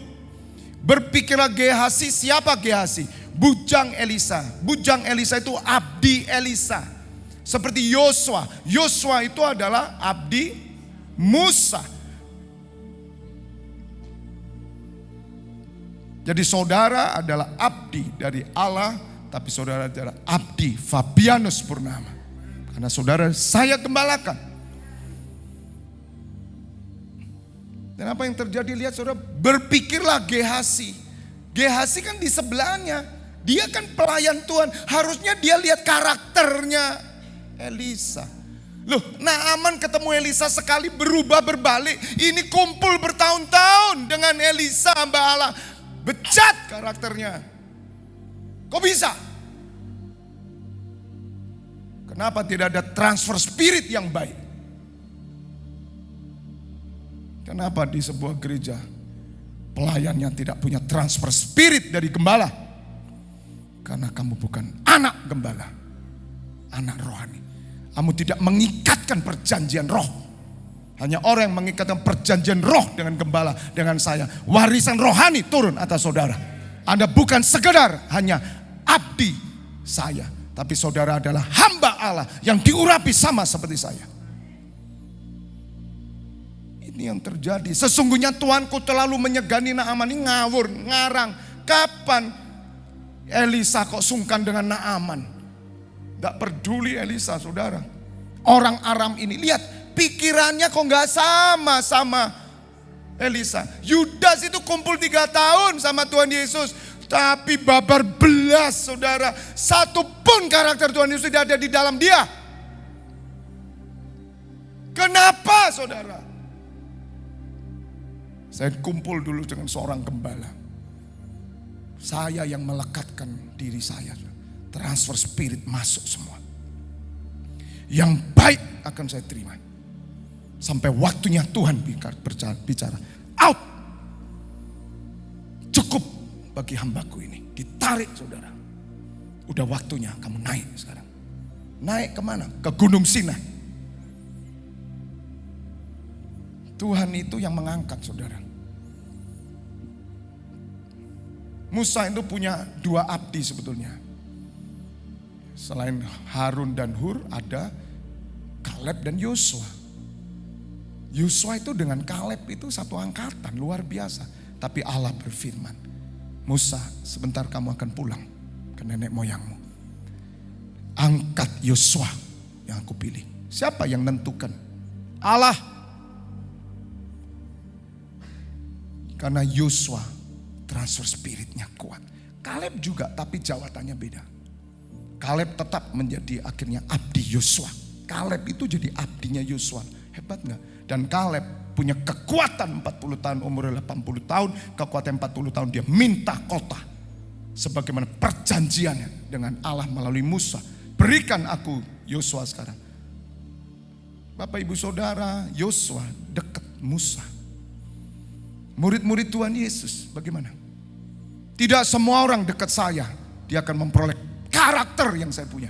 Berpikirlah Gehazi, siapa Gehazi? Bujang Elisa. Bujang Elisa itu abdi Elisa. Seperti Yosua. Yosua itu adalah abdi Musa. Jadi saudara adalah abdi dari Allah, tapi saudara adalah abdi Fabianus Purnama. Karena saudara saya gembalakan. Dan apa yang terjadi, lihat saudara, berpikirlah Gehazi. Gehazi kan di sebelahnya. Dia kan pelayan Tuhan. Harusnya dia lihat karakternya Elisa. Loh, Naaman ketemu Elisa sekali berubah berbalik. Ini kumpul bertahun-tahun dengan Elisa hamba Allah. Bejat karakternya. Kok bisa? Kenapa tidak ada transfer spirit yang baik? Kenapa di sebuah gereja pelayannya tidak punya transfer spirit dari gembala? Karena kamu bukan anak gembala, anak rohani. Kamu tidak mengikatkan perjanjian roh. Hanya orang yang mengikatkan perjanjian roh dengan gembala, dengan saya. Warisan rohani turun atas saudara. Anda bukan sekedar hanya abdi saya, tapi saudara adalah hamba Allah yang diurapi sama seperti saya. Ini yang terjadi. Sesungguhnya Tuanku terlalu menyegani Naaman. Ini ngawur, ngarang. Kapan Elisa kok sungkan dengan Naaman? Gak peduli Elisa saudara. Orang Aram ini, lihat. Pikirannya kok gak sama Elisa. Yudas itu kumpul 3 tahun sama Tuhan Yesus. Tapi babar belas saudara. Satu pun karakter Tuhan Yesus tidak ada di dalam dia. Kenapa saudara? Saya kumpul dulu dengan seorang gembala. Saya yang melekatkan diri saya. Transfer spirit masuk semua. Yang baik akan saya terima. Sampai waktunya Tuhan bicara. Out. Cukup bagi hambaku ini. Ditarik saudara. Udah waktunya kamu naik sekarang. Naik kemana? Ke Gunung Sinai. Tuhan itu yang mengangkat saudara. Musa itu punya dua abdi sebetulnya. Selain Harun dan Hur ada Kaleb dan Yosua. Yosua itu dengan Kaleb itu satu angkatan luar biasa. Tapi Allah berfirman, Musa sebentar kamu akan pulang ke nenek moyangmu. Angkat Yosua yang aku pilih. Siapa yang nentukan? Allah. Karena Yosua transfer spiritnya kuat. Kaleb juga tapi jawabannya beda. Kaleb tetap menjadi akhirnya abdi Yosua. Kaleb itu jadi abdinya Yosua. Hebat gak? Dan Kaleb punya kekuatan 40 tahun, umurnya 80 tahun. Kekuatan 40 tahun dia minta kota. Sebagaimana perjanjiannya dengan Allah melalui Musa. Berikan aku Yosua sekarang. Bapak ibu saudara, Yosua dekat Musa. Murid-murid Tuhan Yesus bagaimana? Tidak semua orang dekat saya, dia akan memperoleh karakter yang saya punya.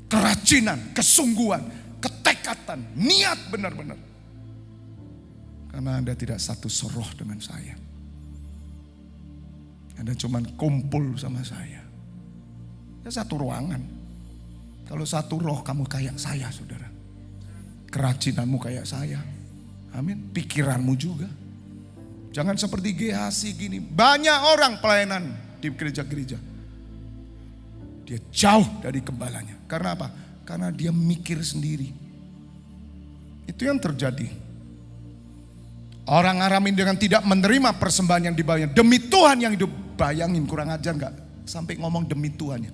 Kerajinan, kesungguhan, ketekatan, niat benar-benar. Karena Anda tidak satu soroh dengan saya. Anda cuma kumpul sama saya. Ya satu ruangan. Kalau satu roh kamu kayak saya saudara. Kerajinanmu kayak saya. Amin. Pikiranmu juga. Jangan seperti GHC gini. Banyak orang pelayanan di gereja-gereja. Dia jauh dari gembalanya. Karena apa? Karena dia mikir sendiri. Itu yang terjadi. Orang Aramin dengan tidak menerima persembahan yang dibayar. Demi Tuhan yang hidup. Bayangin kurang ajar gak? Sampai ngomong demi Tuhan ya.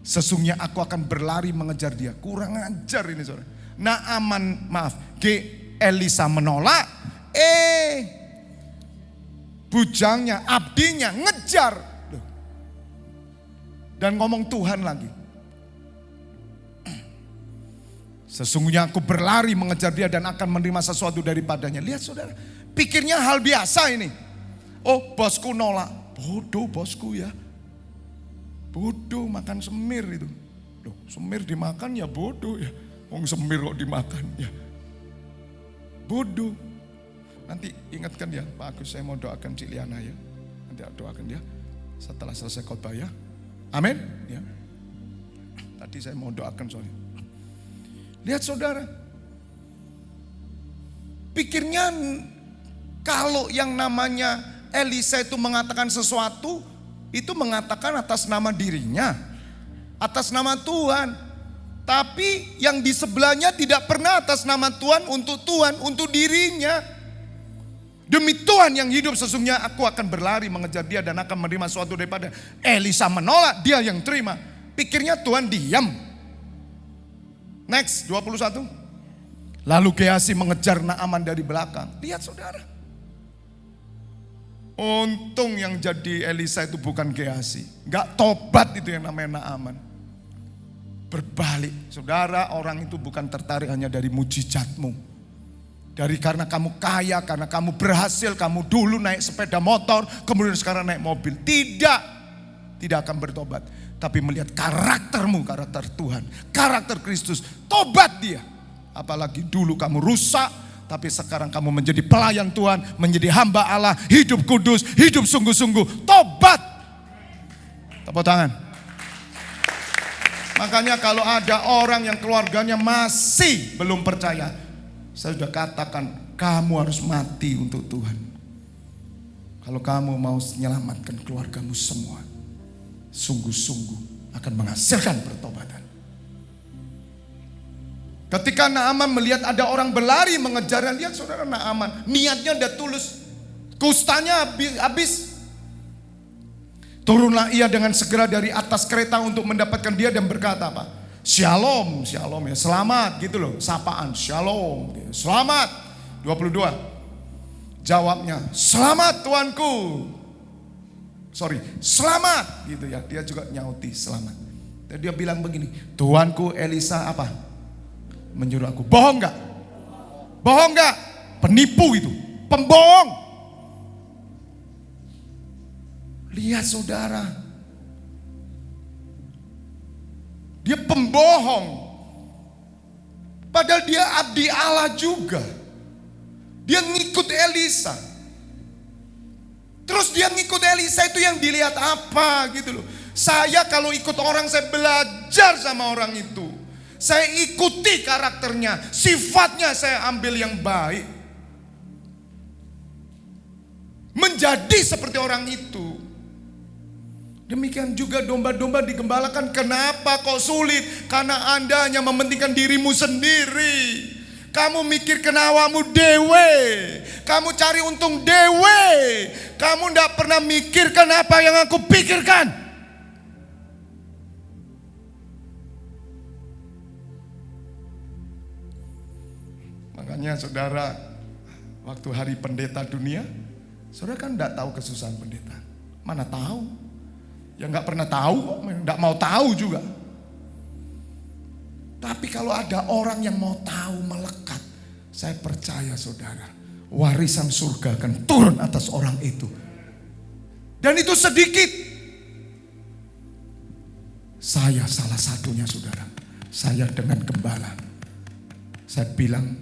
Sesungguhnya aku akan berlari mengejar dia. Kurang ajar ini saudara. Elisa menolak. Bujangnya, abdinya ngejar. Dan ngomong Tuhan lagi. Sesungguhnya aku berlari mengejar dia dan akan menerima sesuatu daripadanya. Lihat saudara, pikirnya hal biasa ini. Oh bosku nolak. Bodoh bosku ya. Bodoh makan semir itu. Loh, semir dimakan ya bodoh ya. Wong semir kok dimakan ya. Bodoh. Nanti ingatkan ya, Pak Agus saya mau doakan Cik Liana ya. Nanti doakan dia setelah selesai khotbah ya. Amin ya. Tadi saya mau doakan soalnya. Lihat saudara. Pikirnya kalau yang namanya Elisa itu mengatakan sesuatu, itu mengatakan atas nama dirinya, atas nama Tuhan. Tapi yang di sebelahnya tidak pernah atas nama Tuhan, untuk dirinya. Demi Tuhan yang hidup sesungguhnya aku akan berlari mengejar dia dan akan menerima sesuatu daripada. Elisa menolak, dia yang terima. Pikirnya Tuhan diam. Next, 21. Lalu Gehazi mengejar Naaman dari belakang. Lihat saudara. Untung yang jadi Elisa itu bukan Gehazi. Gak tobat itu yang namanya Naaman. Berbalik, saudara, orang itu bukan tertarik hanya dari mujizatmu. Dari karena kamu kaya, karena kamu berhasil, kamu dulu naik sepeda motor, kemudian sekarang naik mobil. Tidak akan bertobat. Tapi melihat karaktermu, karakter Tuhan, karakter Kristus, tobat dia. Apalagi dulu kamu rusak, tapi sekarang kamu menjadi pelayan Tuhan, menjadi hamba Allah, hidup kudus, hidup sungguh-sungguh, tobat. Tepuk tangan. Makanya kalau ada orang yang keluarganya masih belum percaya, saya sudah katakan kamu harus mati untuk Tuhan. Kalau kamu mau menyelamatkan keluargamu semua, sungguh-sungguh akan menghasilkan pertobatan. Ketika Naaman melihat ada orang berlari mengejarnya, lihat saudara Naaman, niatnya udah tulus, kustanya habis. Turunlah ia dengan segera dari atas kereta untuk mendapatkan dia dan berkata apa? Shalom, shalom ya, selamat gitu loh, sapaan, shalom, selamat. 22. Jawabnya, selamat tuanku. Selamat gitu ya, dia juga nyauti selamat. Dan dia bilang begini, tuanku Elisa apa? Menyuruh aku. Bohong gak? Bohong gak? Penipu itu, pembohong. Lihat saudara, dia pembohong. Padahal dia abdi Allah juga. Dia ngikut Elisa. Terus dia ngikut Elisa itu yang dilihat apa gitu loh. Saya kalau ikut orang, saya belajar sama orang itu. Saya ikuti karakternya, sifatnya saya ambil yang baik. Menjadi seperti orang itu. Demikian juga domba-domba digembalakan. Kenapa kok sulit? Karena Anda hanya mementingkan dirimu sendiri. Kamu mikir kenawamu dewe. Kamu cari untung dewe. Kamu tidak pernah mikirkan apa yang aku pikirkan. Makanya saudara, waktu hari pendeta dunia, saudara kan tidak tahu kesusahan pendeta. Mana tahu? Ya nggak pernah tahu, nggak mau tahu juga. Tapi kalau ada orang yang mau tahu, melekat, saya percaya saudara, warisan surga akan turun atas orang itu. Dan itu sedikit. Saya salah satunya saudara. Saya dengan gembala, saya bilang,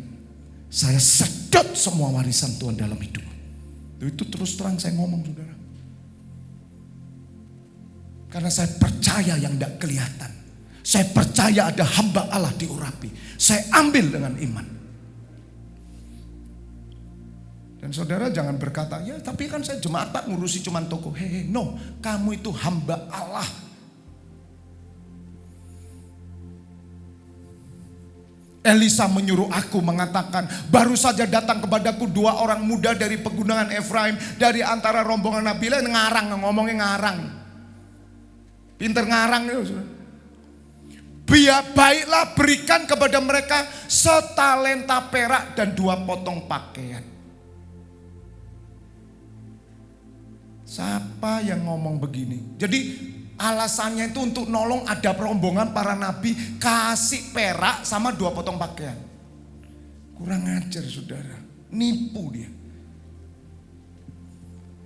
saya sedot semua warisan Tuhan dalam hidup. Itu terus terang saya ngomong saudara. Karena saya percaya yang tidak kelihatan. Saya percaya ada hamba Allah diurapi. Saya ambil dengan iman. Dan saudara jangan berkata, ya tapi kan saya jemaat Pak, ngurusi cuman toko. Hehe, no, kamu itu hamba Allah. Elisa menyuruh aku mengatakan, baru saja datang kepadaku 2 orang muda dari pegunungan Efraim, dari antara rombongan Nabila. Ngarang, ngomongnya ngarang. Pinter ngarang itu. Biar baiklah berikan kepada mereka setalenta perak dan 2 potong pakaian. Siapa yang ngomong begini? Jadi alasannya itu untuk nolong, ada rombongan para nabi, kasih perak sama 2 potong pakaian. Kurang ajar saudara, nipu dia.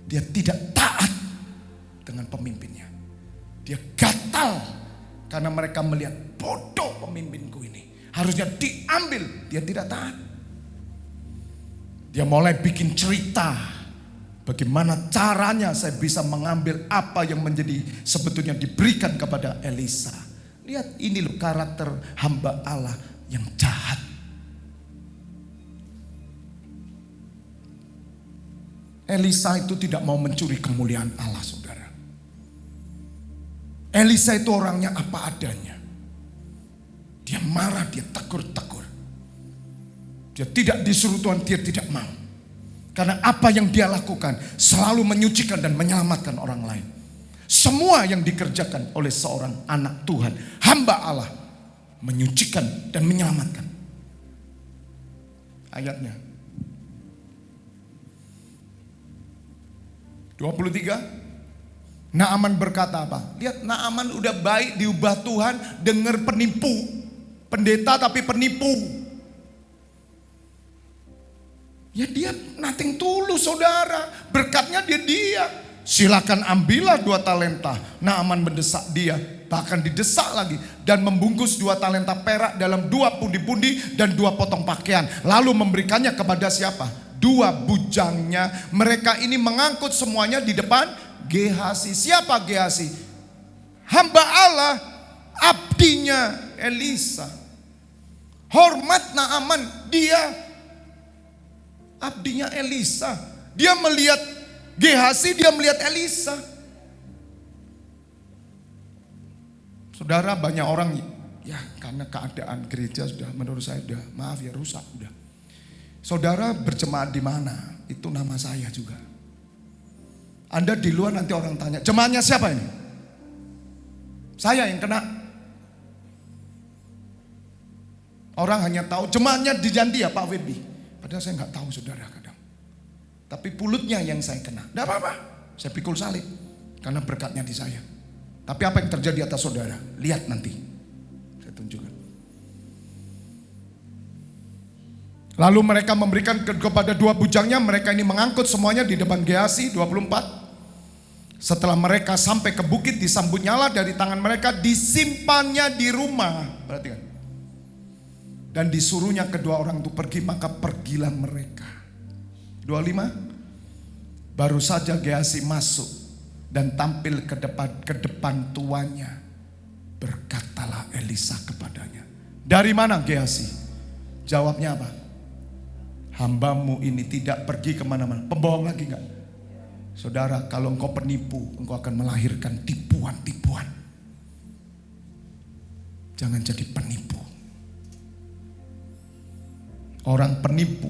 Dia tidak taat dengan pemimpinnya. Dia gatal karena mereka melihat bodoh pemimpinku ini. Harusnya diambil, dia tidak taat. Dia mulai bikin cerita. Bagaimana caranya saya bisa mengambil apa yang menjadi sebetulnya diberikan kepada Elisa. Lihat ini loh karakter hamba Allah yang jahat. Elisa itu tidak mau mencuri kemuliaan Allah saudara. Elisa itu orangnya apa adanya. Dia marah, dia tegur-tegur. Dia tidak disuruh Tuhan, dia tidak mau. Karena apa yang dia lakukan selalu menyucikan dan menyelamatkan orang lain. Semua yang dikerjakan oleh seorang anak Tuhan, hamba Allah, menyucikan dan menyelamatkan. Ayatnya 23. Naaman berkata apa? Lihat, Naaman udah baik diubah Tuhan, dengar penipu. Pendeta tapi penipu. Ya dia nothing tulus saudara. Berkatnya dia. Silakan ambillah 2 talenta. Naaman mendesak dia. Bahkan didesak lagi. Dan membungkus 2 talenta perak dalam 2 pundi-pundi dan 2 potong pakaian. Lalu memberikannya kepada siapa? 2 bujangnya. Mereka ini mengangkut semuanya di depan Gehasi. Siapa Gehasi? Hamba Allah, abdinya Elisa. Hormat Naaman, dia abdinya Elisa. Dia melihat Gehasi, dia melihat Elisa. Saudara, banyak orang ya karena keadaan gereja sudah menurut saya sudah maaf ya rusak udah. Saudara berjemaat di mana? Itu nama saya juga. Anda di luar nanti orang tanya, jemaatnya siapa ini? Saya yang kena. Orang hanya tahu jemaatnya di Janti ya Pak Webi. Padahal saya nggak tahu saudara kadang. Tapi pulutnya yang saya kena. Tidak apa-apa, saya pikul salib. Karena berkatnya di saya. Tapi apa yang terjadi atas saudara? Lihat nanti. Saya tunjukkan. Lalu mereka memberikan kepada 2 bujangnya. Mereka ini mengangkut semuanya di depan Gehasi. 24. Setelah mereka sampai ke bukit, disambut nyala dari tangan mereka, disimpannya di rumah. Perhatikan. Dan disuruhnya kedua orang itu pergi, maka pergilah mereka. 25. Baru saja Gehazi masuk dan tampil ke depan tuannya. Berkatalah Elisa kepadanya, "Dari mana Gehazi?" Jawabnya apa? "Hambamu ini tidak pergi kemana-mana." Pembohong lagi enggak? Saudara, kalau engkau penipu, engkau akan melahirkan tipuan-tipuan. Jangan jadi penipu. Orang penipu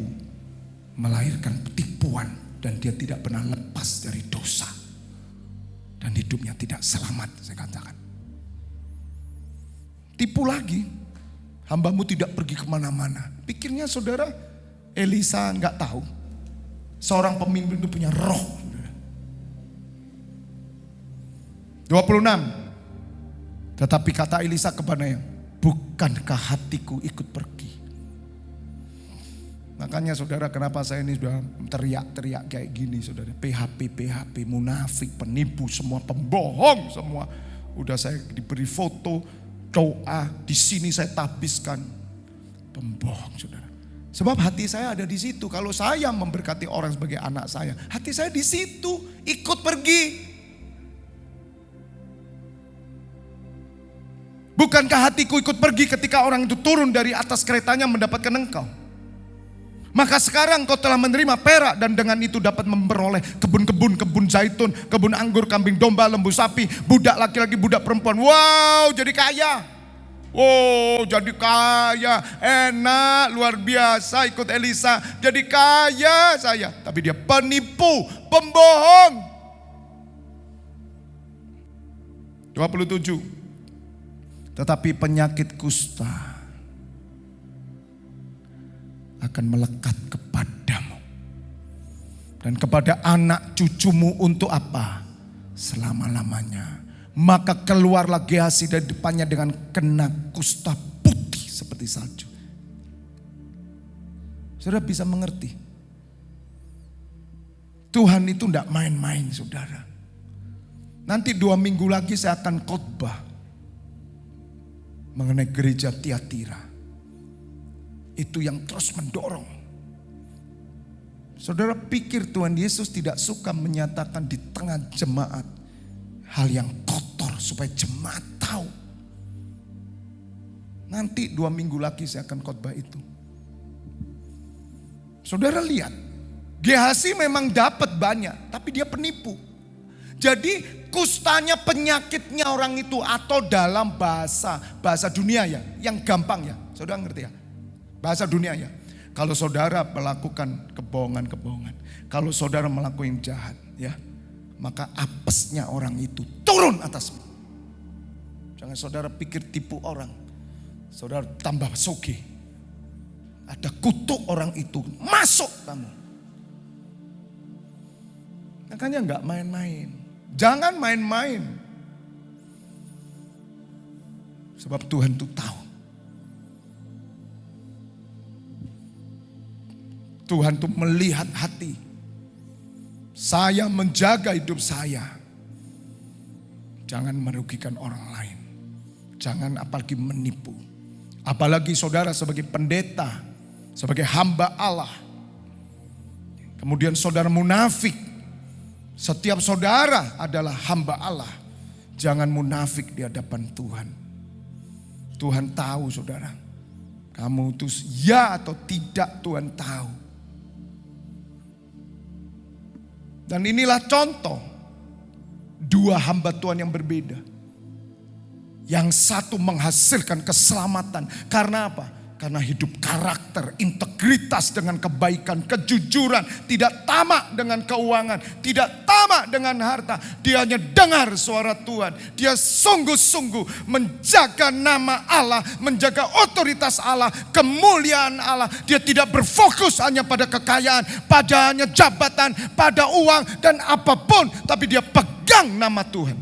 melahirkan tipuan dan dia tidak pernah lepas dari dosa. Dan hidupnya tidak selamat, saya katakan. Tipu lagi, hambamu tidak pergi kemana-mana. Pikirnya saudara, Elisa nggak tahu. Seorang pemimpin itu punya roh. 26. Tetapi kata Elisa kepadanya, "Bukankah hatiku ikut pergi?" Makanya saudara, kenapa saya ini sudah teriak-teriak kayak gini saudara. PHP, munafik, penipu, semua pembohong semua. Udah saya diberi foto, doa, di sini saya tabiskan. Pembohong saudara. Sebab hati saya ada di situ. Kalau saya memberkati orang sebagai anak saya, hati saya di situ, ikut pergi. Bukankah hatiku ikut pergi ketika orang itu turun dari atas keretanya mendapatkan engkau? Maka sekarang kau telah menerima perak dan dengan itu dapat memperoleh kebun-kebun, kebun zaitun, kebun anggur, kambing domba, lembu sapi, budak laki-laki, budak perempuan. Wow, jadi kaya. Wow, jadi kaya. Enak, luar biasa ikut Elisa. Jadi kaya saya. Tapi dia penipu, pembohong. 27. Tetapi penyakit kusta akan melekat kepadamu dan kepada anak cucumu untuk apa? Selama-lamanya. Maka keluarlah Gehazi dari depannya dengan kena kusta putih seperti salju. Saudara bisa mengerti? Tuhan itu tidak main-main saudara. Nanti 2 minggu lagi saya akan khotbah mengenai gereja Tiatira. Itu yang terus mendorong. Saudara pikir Tuhan Yesus tidak suka menyatakan di tengah jemaat hal yang kotor supaya jemaat tahu. Nanti 2 minggu lagi saya akan khotbah itu. Saudara lihat, Gehazi memang dapat banyak, tapi dia penipu. Jadi kustanya, penyakitnya orang itu, atau dalam bahasa dunia ya, yang gampang ya, saudara ngerti ya? Bahasa dunia ya. Kalau saudara melakukan kebohongan, kalau saudara melakukan yang jahat ya, maka apesnya orang itu turun atasmu. Jangan saudara pikir tipu orang, saudara tambah sugih. Ada kutuk orang itu masuk kamu. Makanya enggak main-main. Jangan main-main. Sebab Tuhan itu tahu. Tuhan itu melihat hati. Saya menjaga hidup saya. Jangan merugikan orang lain. Jangan apalagi menipu. Apalagi saudara sebagai pendeta, sebagai hamba Allah. Kemudian saudara munafik. Setiap saudara adalah hamba Allah. Jangan munafik di hadapan Tuhan. Tuhan tahu saudara. Kamu itu ya atau tidak Tuhan tahu. Dan inilah contoh 2 hamba Tuhan yang berbeda. Yang satu menghasilkan keselamatan. Karena apa? Karena hidup karakter, integritas dengan kebaikan, kejujuran. Tidak tamak dengan keuangan, tidak tamak dengan harta. Dia hanya dengar suara Tuhan. Dia sungguh-sungguh menjaga nama Allah, menjaga otoritas Allah, kemuliaan Allah. Dia tidak berfokus hanya pada kekayaan, pada hanya jabatan, pada uang dan apapun. Tapi dia pegang nama Tuhan.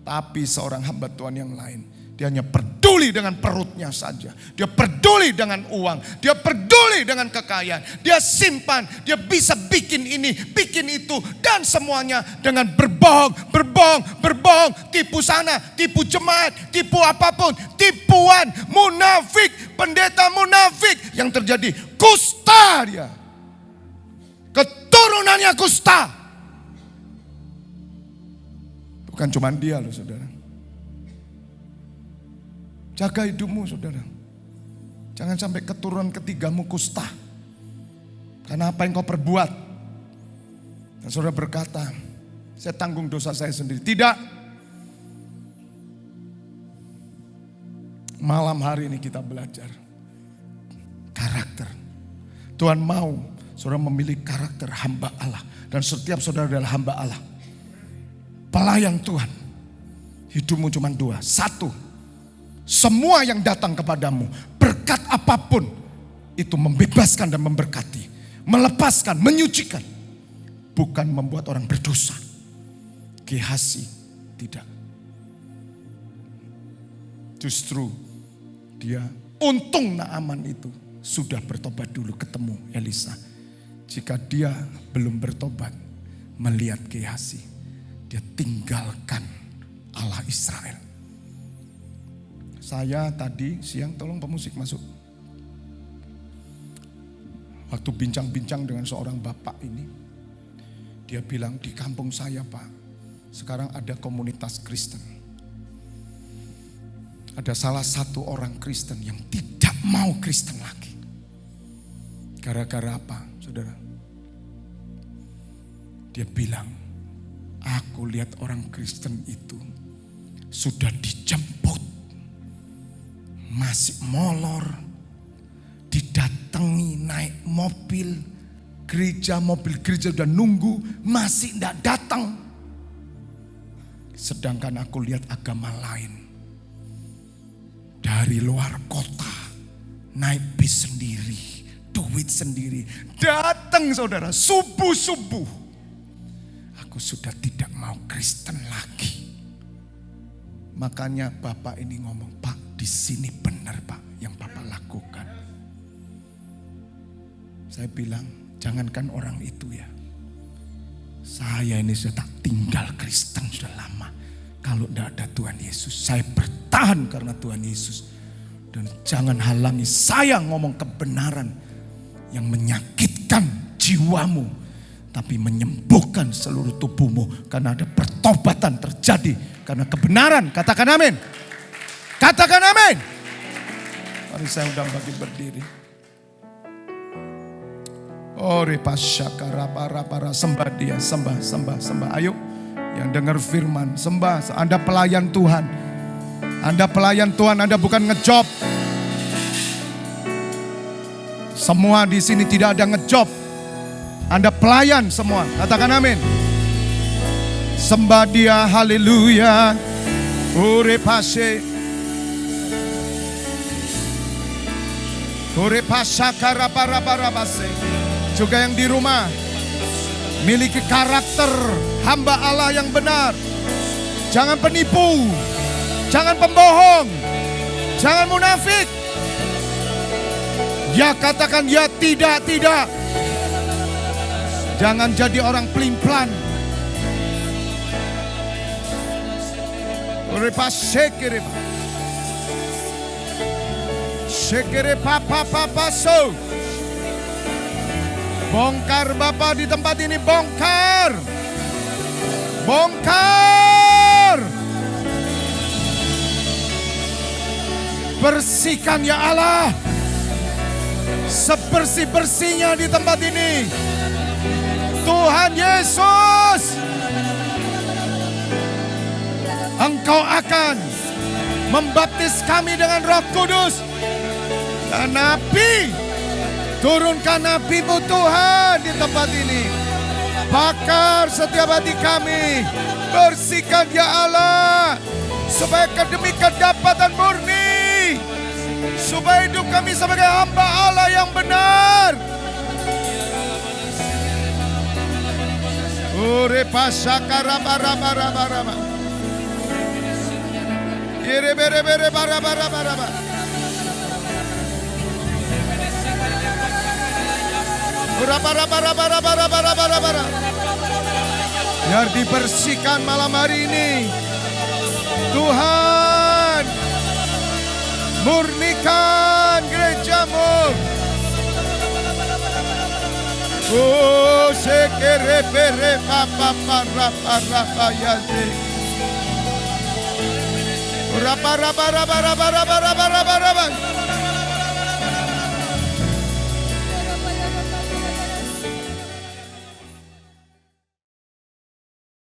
Tapi seorang hamba Tuhan yang lain, dia hanya peduli dengan perutnya saja. Dia peduli dengan uang. Dia peduli dengan kekayaan. Dia simpan. Dia bisa bikin ini, bikin itu. Dan semuanya dengan berbohong. Tipu sana, tipu jemaat, tipu apapun. Tipuan, munafik, pendeta munafik. Yang terjadi kusta dia. Keturunannya kusta. Bukan cuma dia loh saudara. Jaga hidupmu saudara. Jangan sampai keturunan ketigamu kusta. Karena apa yang kau perbuat. Dan saudara berkata, saya tanggung dosa saya sendiri. Tidak. Malam hari ini kita belajar karakter. Tuhan mau saudara memilih karakter hamba Allah. Dan setiap saudara adalah hamba Allah. Pelayan Tuhan. Hidupmu cuma dua. Satu, semua yang datang kepadamu, berkat apapun, itu membebaskan dan memberkati. Melepaskan, menyucikan. Bukan membuat orang berdosa. Gehasi, tidak. Justru dia, untung Naaman itu sudah bertobat dulu ketemu Elisa. Jika dia belum bertobat, melihat Gehasi, dia tinggalkan Allah Israel. Saya tadi siang, tolong pemusik masuk. Waktu bincang-bincang dengan seorang bapak ini, dia bilang di kampung saya Pak, sekarang ada komunitas Kristen. Ada salah satu orang Kristen yang tidak mau Kristen lagi. Gara-gara apa saudara? Dia bilang, aku lihat orang Kristen itu sudah dijemput. Masih molor. Didatangi naik mobil gereja udah nunggu. Masih tidak datang. Sedangkan aku lihat agama lain. Dari luar kota. Naik bis sendiri. Duit sendiri. Datang saudara subuh-subuh. Aku sudah tidak mau Kristen lagi. Makanya Bapak ini ngomong, Pak, di sini benar Pak yang Bapak lakukan. Saya bilang, jangankan orang itu ya. Saya ini sudah tak tinggal Kristen sudah lama. Kalau tidak ada Tuhan Yesus, saya bertahan karena Tuhan Yesus. Dan jangan halangi saya ngomong kebenaran yang menyakitkan jiwamu. Tapi menyembuhkan seluruh tubuhmu. Karena ada pertobatan terjadi. Karena kebenaran. Katakan amin. Katakan amin. Mari saya undang bagi berdiri. Sembah dia. Sembah. Ayo. Yang dengar firman. Sembah. Anda pelayan Tuhan. Anda pelayan Tuhan. Anda bukan ngejob. Semua di sini tidak ada ngejob. Anda pelayan semua. Katakan amin. Sembah dia, haleluya. Urepase. Urepasakarabarabase. Juga yang di rumah, miliki karakter hamba Allah yang benar. Jangan penipu. Jangan pembohong. Jangan munafik. Ya katakan ya, tidak. Jangan jadi orang pelin-pelan. Bongkar Bapak di tempat ini, bongkar. Bersihkan ya Allah. Sebersih-bersihnya di tempat ini. Tuhan Yesus, Engkau akan membaptis kami dengan Roh Kudus dan api. Turunkan api-Mu Tuhan di tempat ini. Bakar setiap hati kami. Bersihkan ya Allah. Supaya demi kedapatan murni. Supaya hidup kami sebagai hamba Allah yang benar. Ure pasakara bara. Ire bere bara. Ura bara. Biar dibersihkan malam hari ini. Tuhan, murnikan gereja-Mu. Oh, sekere pere papa para yate. Raba raba raba raba raba raba raba raba.